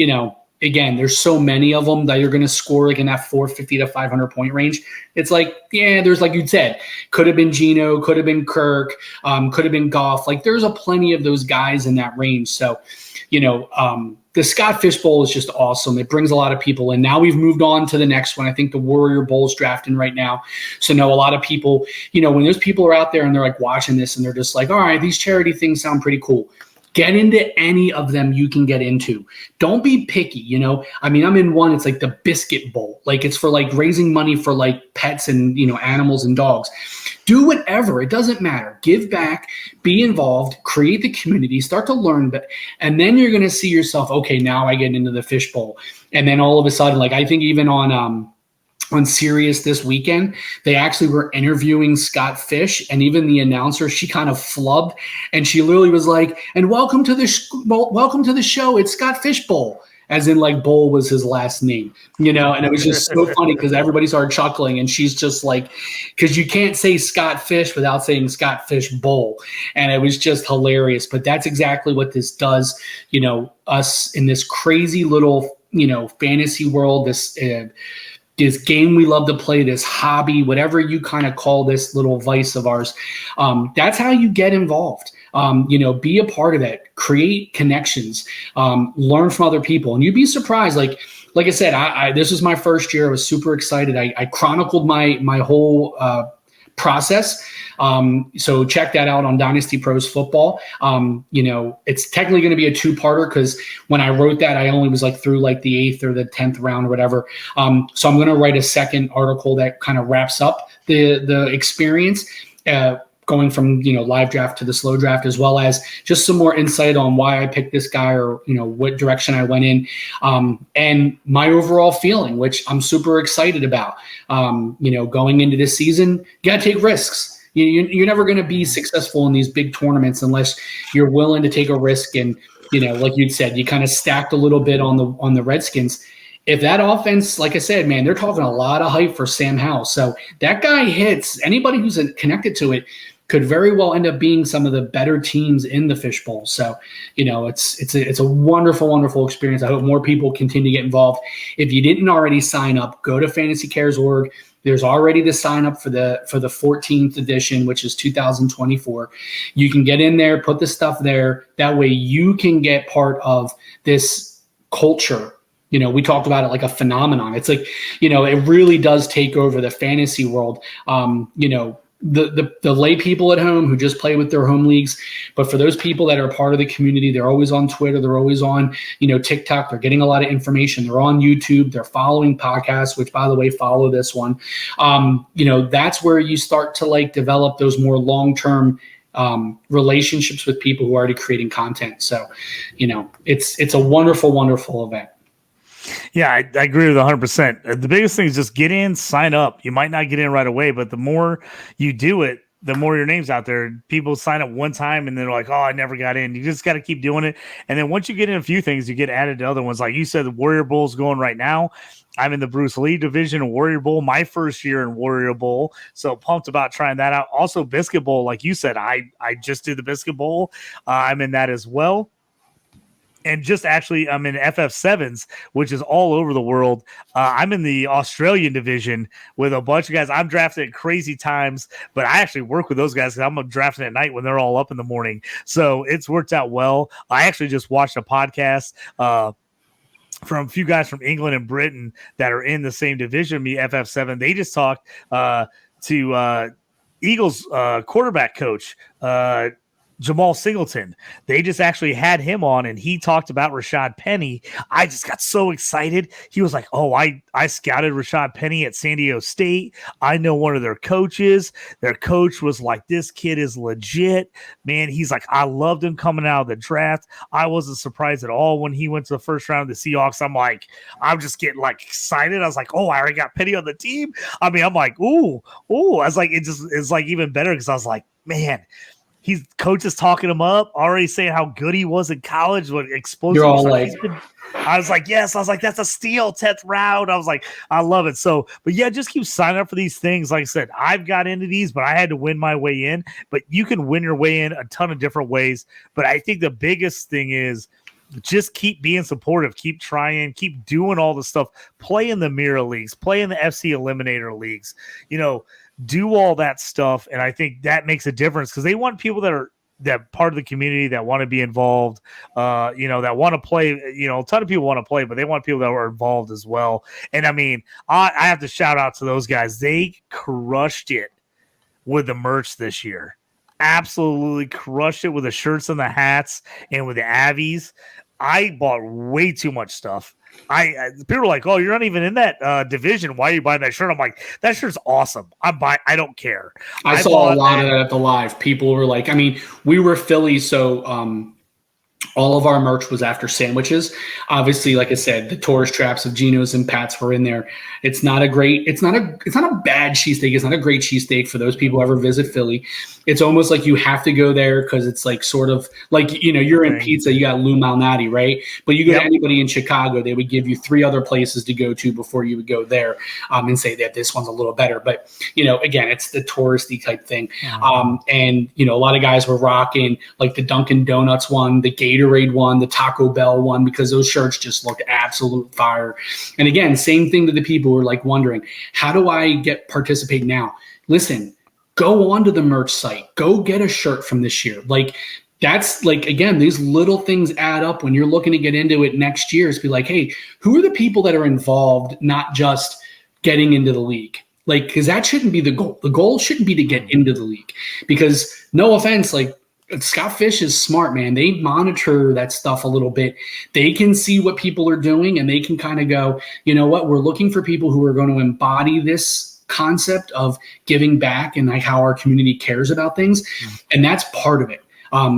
again, there's so many of them that you're going to score like in that 450 to 500 point range. It's like, yeah, there's, like you said, could have been Geno, could have been Kirk, could have been Goff. Like, there's a plenty of those guys in that range. So, the Scott Fish Bowl is just awesome. It brings a lot of people in. Now we've moved on to the next one. I think the Warrior Bowl is drafting right now. So a lot of people, when those people are out there and they're like watching this and they're just like, all right, these charity things sound pretty cool. Get into any of them you can get into. Don't be picky, I'm in one, it's like the Biscuit Bowl. Like, it's for like raising money for like pets and, animals and dogs. Do whatever. It doesn't matter. Give back, be involved, create the community, start to learn. And then you're going to see yourself, okay, now I get into the Fish Bowl. And then all of a sudden, like, I think even on Sirius this weekend, they actually were interviewing Scott Fish, and even the announcer, she kind of flubbed, and she literally was like, "And welcome to the show. It's Scott Fish Bowl," as in like Bowl was his last name, and it was just so funny because everybody started chuckling, and she's just like, because you can't say Scott Fish without saying Scott Fish Bowl, and it was just hilarious. But that's exactly what this does, us in this crazy little fantasy world, this game we love to play, this hobby, whatever you kind of call this little vice of ours. That's how you get involved. Be a part of that, create connections, learn from other people. And you'd be surprised. Like I said, I this was my first year. I was super excited. I chronicled my whole process. So check that out on DynastyPros football. It's technically going to be a 2-parter, because when I wrote that, I only was like through like the 8th or the 10th round or whatever. So I'm going to write a second article that kind of wraps up the experience, going from, live draft to the slow draft, as well as just some more insight on why I picked this guy, or, what direction I went in, and my overall feeling, which I'm super excited about. Going into this season, you got to take risks. You're never going to be successful in these big tournaments unless you're willing to take a risk. And, like you'd said, you kind of stacked a little bit on the Redskins. If that offense, like I said, man, they're talking a lot of hype for Sam Howell. So that guy hits. Anybody who's connected to it could very well end up being some of the better teams in the Fish Bowl. So, it's a wonderful, wonderful experience. I hope more people continue to get involved. If you didn't already sign up, go to fantasycares.org. There's already the sign up for the 14th edition, which is 2024. You can get in there, put the stuff there. That way you can get part of this culture. We talked about it like a phenomenon. It's like, it really does take over the fantasy world. The lay people at home who just play with their home leagues. But for those people that are part of the community, they're always on Twitter. They're always on, TikTok. They're getting a lot of information. They're on YouTube. They're following podcasts, which, by the way, follow this one. That's where you start to like develop those more long-term relationships with people who are already creating content. So, it's a wonderful, wonderful event. Yeah, I agree with 100%. The biggest thing is just get in, sign up. You might not get in right away, but the more you do it, the more your name's out there. People sign up one time and they're like, oh, I never got in. You just got to keep doing it. And then once you get in a few things, you get added to other ones. Like you said, the Warrior Bowl's going right now. I'm in the Bruce Lee division of Warrior Bowl, my first year in Warrior Bowl. So pumped about trying that out. Also, Biscuit Bowl, like you said, I just did the Biscuit Bowl. I'm in that as well. And just actually, I'm in FF7s, which is all over the world. I'm in the Australian division with a bunch of guys. I'm drafted at crazy times, but I actually work with those guys because I'm drafting at night when they're all up in the morning. So it's worked out well. I actually just watched a podcast from a few guys from England and Britain that are in the same division, me, FF7. They just talked to Eagles quarterback coach, Jamal Singleton. They just actually had him on, and he talked about Rashad Penny. I just got so excited. He was like, "Oh, I scouted Rashad Penny at San Diego State. I know one of their coaches. Their coach was like, this kid is legit, man." He's like, "I loved him coming out of the draft. I wasn't surprised at all when he went to the first round of the Seahawks." I'm like, I'm just getting like excited. I was like, "Oh, I already got Penny on the team." I mean, I'm like, ooh. I was like, it's like even better because I was like, man. He's coaches talking him up, already saying how good he was in college, what explosive. You're all like, I was like, yes. I was like, that's a steal, 10th round. I was like, I love it. So, but yeah, just keep signing up for these things. Like I said, I've got into these, but I had to win my way in. But you can win your way in a ton of different ways. But I think the biggest thing is just keep being supportive, keep trying, keep doing all the stuff, play in the mirror leagues, play in the FC Eliminator leagues, do all that stuff. And I think that makes a difference because they want people that part of the community that want to be involved, that want to play. A ton of people want to play, but they want people that are involved as well. And I mean, I have to shout out to those guys. They crushed it with the merch this year. Absolutely crushed it with the shirts and the hats and with the Avies. I bought way too much stuff. People are like, "Oh, you're not even in that division. Why are you buying that shirt?" I'm like, "That shirt's awesome. I don't care." I saw a lot of that at the live. People were like, I mean, we were Philly, so all of our merch was after sandwiches. Obviously, like I said, the tourist traps of Geno's and Pat's were in there. It's not a bad cheesesteak. It's not a great cheesesteak for those people who ever visit Philly. It's almost like you have to go there because it's like sort of like, you're in pizza, you got Lou Malnati, right? But you go to anybody in Chicago, they would give you 3 other places to go to before you would go there and say that this one's a little better. But, again, it's the touristy type thing. And, a lot of guys were rocking like the Dunkin' Donuts one, the Gatorade one, the Taco Bell one, because those shirts just looked absolute fire. And again, same thing to the people who are like wondering, how do I participate now? Listen, go onto the merch site, go get a shirt from this year. Like that's like, again, these little things add up when you're looking to get into it next year. Is be like, hey, who are the people that are involved, not just getting into the league? Like, because that shouldn't be the goal. The goal shouldn't be to get into the league, because no offense, like Scott Fish is smart, man. They monitor that stuff a little bit. They can see what people are doing and they can kind of go, you know what, we're looking for people who are going to embody this concept of giving back and like how our community cares about things. And that's part of it.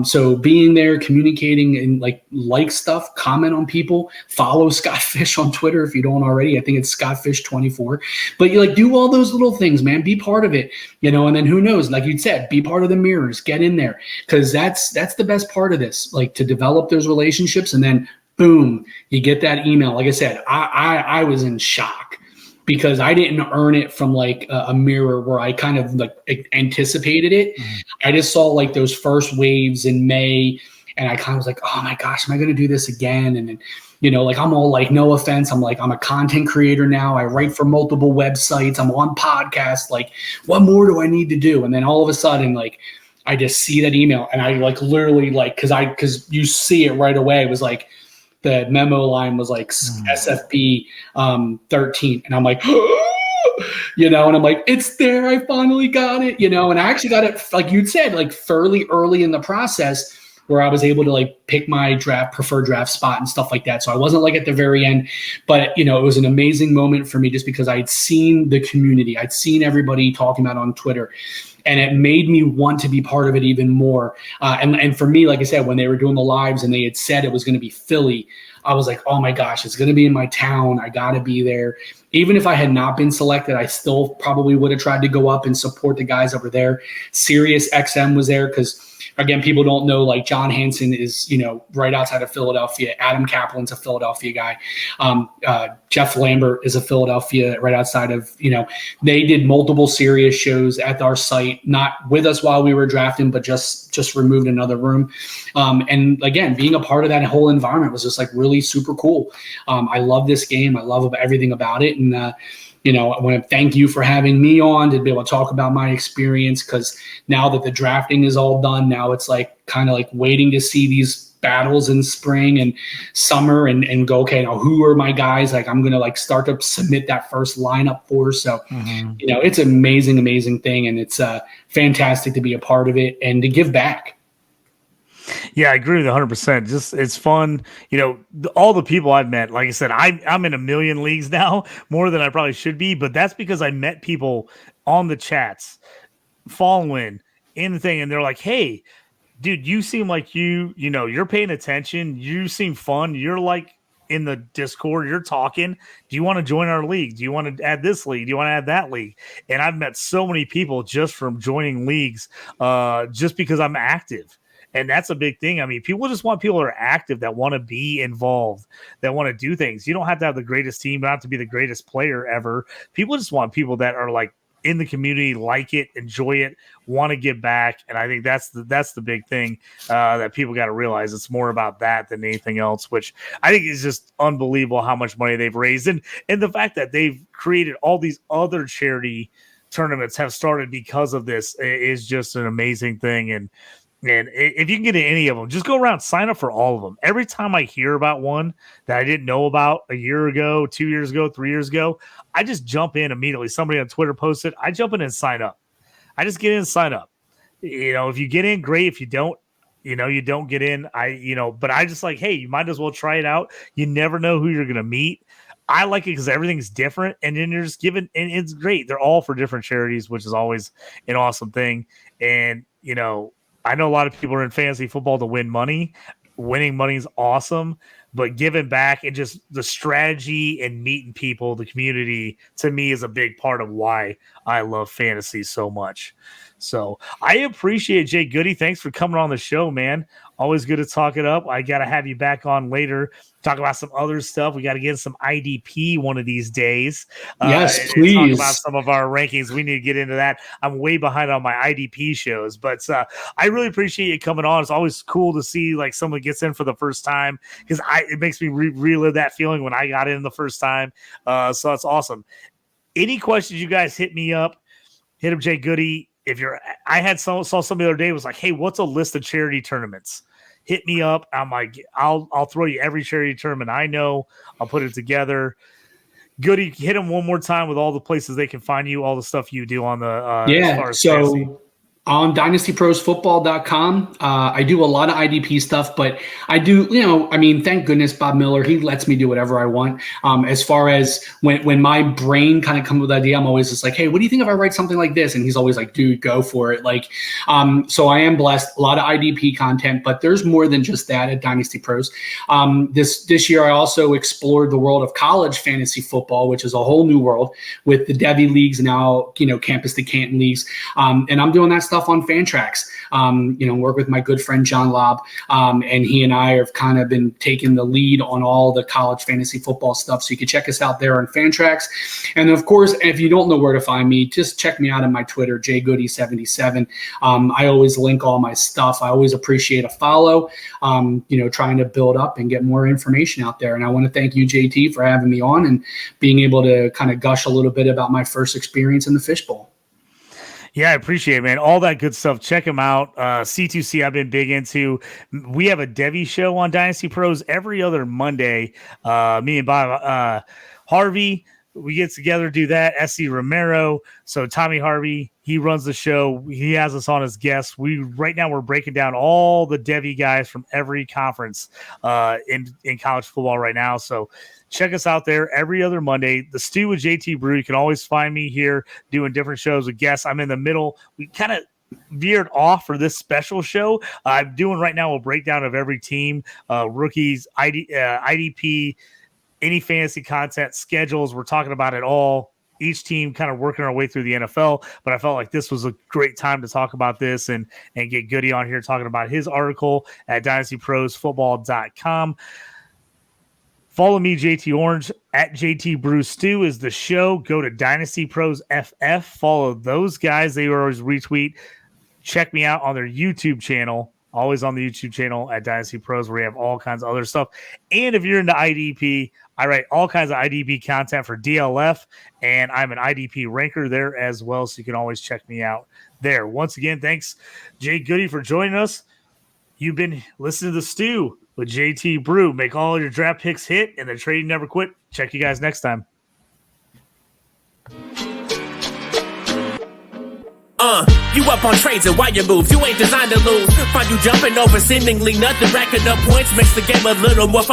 So being there, communicating and like stuff, comment on people, follow Scott Fish on Twitter if you don't already. I think it's ScottFish24. But you do all those little things, man. Be part of it, and then who knows, like you said, be part of the mirrors, get in there. Because that's the best part of this, like to develop those relationships, and then boom, you get that email. Like I said, I was in shock, because I didn't earn it from like a mirror where I kind of like anticipated it. I just saw like those first waves in May, and I kind of was like, oh my gosh, am I going to do this again? And then, like I'm all like, no offense, I'm a content creator now. I write for multiple websites. I'm on podcasts. Like, what more do I need to do? And then all of a sudden, like, I just see that email, and I like literally like, because you see it right away. It was like, the memo line was like SFP 13. And I'm like, and I'm like, it's there. I finally got it, and I actually got it, like you'd said, like fairly early in the process, where I was able to like pick my preferred draft spot and stuff like that. So I wasn't like at the very end, but it was an amazing moment for me just because I'd seen the community. I'd seen everybody talking about it on Twitter. And it made me want to be part of it even more. And for me, like I said, when they were doing the lives and they had said it was going to be Philly, I was like, oh my gosh, it's going to be in my town. I got to be there. Even if I had not been selected, I still probably would have tried to go up and support the guys over there. Sirius XM was there because, again, people don't know, like John Hansen is, right outside of Philadelphia. Adam Kaplan's a Philadelphia guy. Jeff Lambert is a Philadelphia, right outside of, they did multiple Sirius shows at our site, not with us while we were drafting, but just removed another room. And again, being a part of that whole environment was just like really super cool. I love this game. I love everything about it. And, I want to thank you for having me on to be able to talk about my experience, because now that the drafting is all done, now it's like kind of like waiting to see these battles in spring and summer and go, okay, now who are my guys? Like, I'm going to like start to submit that first lineup for. So, it's an amazing, amazing thing. And it's fantastic to be a part of it and to give back. Yeah, I agree with 100%. Just it's fun. All the people I've met, like I said, I'm in a million leagues now, more than I probably should be, but that's because I met people on the chats, following in the thing, and they're like, hey, dude, you seem like you're paying attention. You seem fun. You're like in the Discord, you're talking. Do you want to join our league? Do you want to add this league? Do you want to add that league? And I've met so many people just from joining leagues, just because I'm active. And that's a big thing. I mean, people just want people that are active, that want to be involved, that want to do things. You don't have to have the greatest team, you don't have to be the greatest player ever. People just want people that are like in the community, like it, enjoy it, want to give back. And I think that's the big thing that people got to realize. It's more about that than anything else, which I think is just unbelievable how much money they've raised. And the fact that they've created all these other charity tournaments have started because of this is just an amazing thing. And if you can get in any of them, just go around, sign up for all of them. Every time I hear about one that I didn't know about a year ago, 2 years ago, 3 years ago, I just jump in immediately. Somebody on Twitter posted, I jump in and sign up. I just get in and sign up. If you get in, great. If you don't, you don't get in. But I just like, hey, you might as well try it out. You never know who you're going to meet. I like it because everything's different, and then you're just given, and it's great. They're all for different charities, which is always an awesome thing. And, I know a lot of people are in fantasy football to win money. Winning money is awesome, but giving back and just the strategy and meeting people, the community, to me is a big part of why I love fantasy so much. So I appreciate Jay Goody. Thanks for coming on the show, man. Always good to talk it up. I got to have you back on later, talk about some other stuff. We got to get some IDP one of these days. Yes, please. Talk about some of our rankings. We need to get into that. I'm way behind on my IDP shows, but I really appreciate you coming on. It's always cool to see like someone gets in for the first time, because it makes me relive that feeling when I got in the first time. So it's awesome. Any questions, you guys hit me up. Hit up Jay Goody. I saw somebody the other day was like, hey, what's a list of charity tournaments? Hit me up. I'm like, I'll throw you every charity tournament I know. I'll put it together. Goody, hit them one more time with all the places they can find you, all the stuff you do on the as far as fantasy. On DynastyProsFootball.com, I do a lot of IDP stuff, but I do, thank goodness Bob Miller, he lets me do whatever I want. As far as when my brain kind of comes with an idea, I'm always just like, hey, what do you think if I write something like this? And he's always like, dude, go for it. Like, so I am blessed, a lot of IDP content, but there's more than just that at Dynasty Pros. This year, I also explored the world of college fantasy football, which is a whole new world with the Devy leagues now, campus to Canton leagues. And I'm doing that stuff on Fantrax, work with my good friend John Lobb, and he and I have kind of been taking the lead on all the college fantasy football stuff. So you can check us out there on Fantrax. And of course, if you don't know where to find me, just check me out on my Twitter, jgoody77. I always link all my stuff. I always appreciate a follow, trying to build up and get more information out there. And I want to thank you, JT, for having me on and being able to kind of gush a little bit about my first experience in the fishbowl. Yeah, I appreciate it, man. All that good stuff. Check them out. C2C I've been big into. We have a Devy show on Dynasty Pros every other Monday. Me and Bob Harvey, we get together, do that. SC Romero. So Tommy Harvey, he runs the show. He has us on as guests. Right now we're breaking down all the Devy guys from every conference in college football right now. So check us out there every other Monday. The Stew with JT Brew. You can always find me here doing different shows with guests. I'm in the middle. We kind of veered off for this special show. I'm doing right now a breakdown of every team, rookies, IDP, any fantasy content, schedules. We're talking about it all. Each team kind of working our way through the NFL, but I felt like this was a great time to talk about this and get Goody on here talking about his article at DynastyProsFootball.com. Follow me, JT Orange, at JT Brew Stew is the show. Go to Dynasty Pros FF. Follow those guys. They always retweet. Check me out on their YouTube channel. Always on the YouTube channel at Dynasty Pros, where we have all kinds of other stuff. And if you're into IDP, I write all kinds of IDP content for DLF, and I'm an IDP ranker there as well, so you can always check me out there. Once again, thanks, Jay Goody, for joining us. You've been listening to The Stew with JT Brew. Make all your draft picks hit and the trading never quit. Check you guys next time. You up on trades and wire moves, you ain't designed to lose. Find you jumping over seemingly nothing, racking up points, makes the game a little more fun.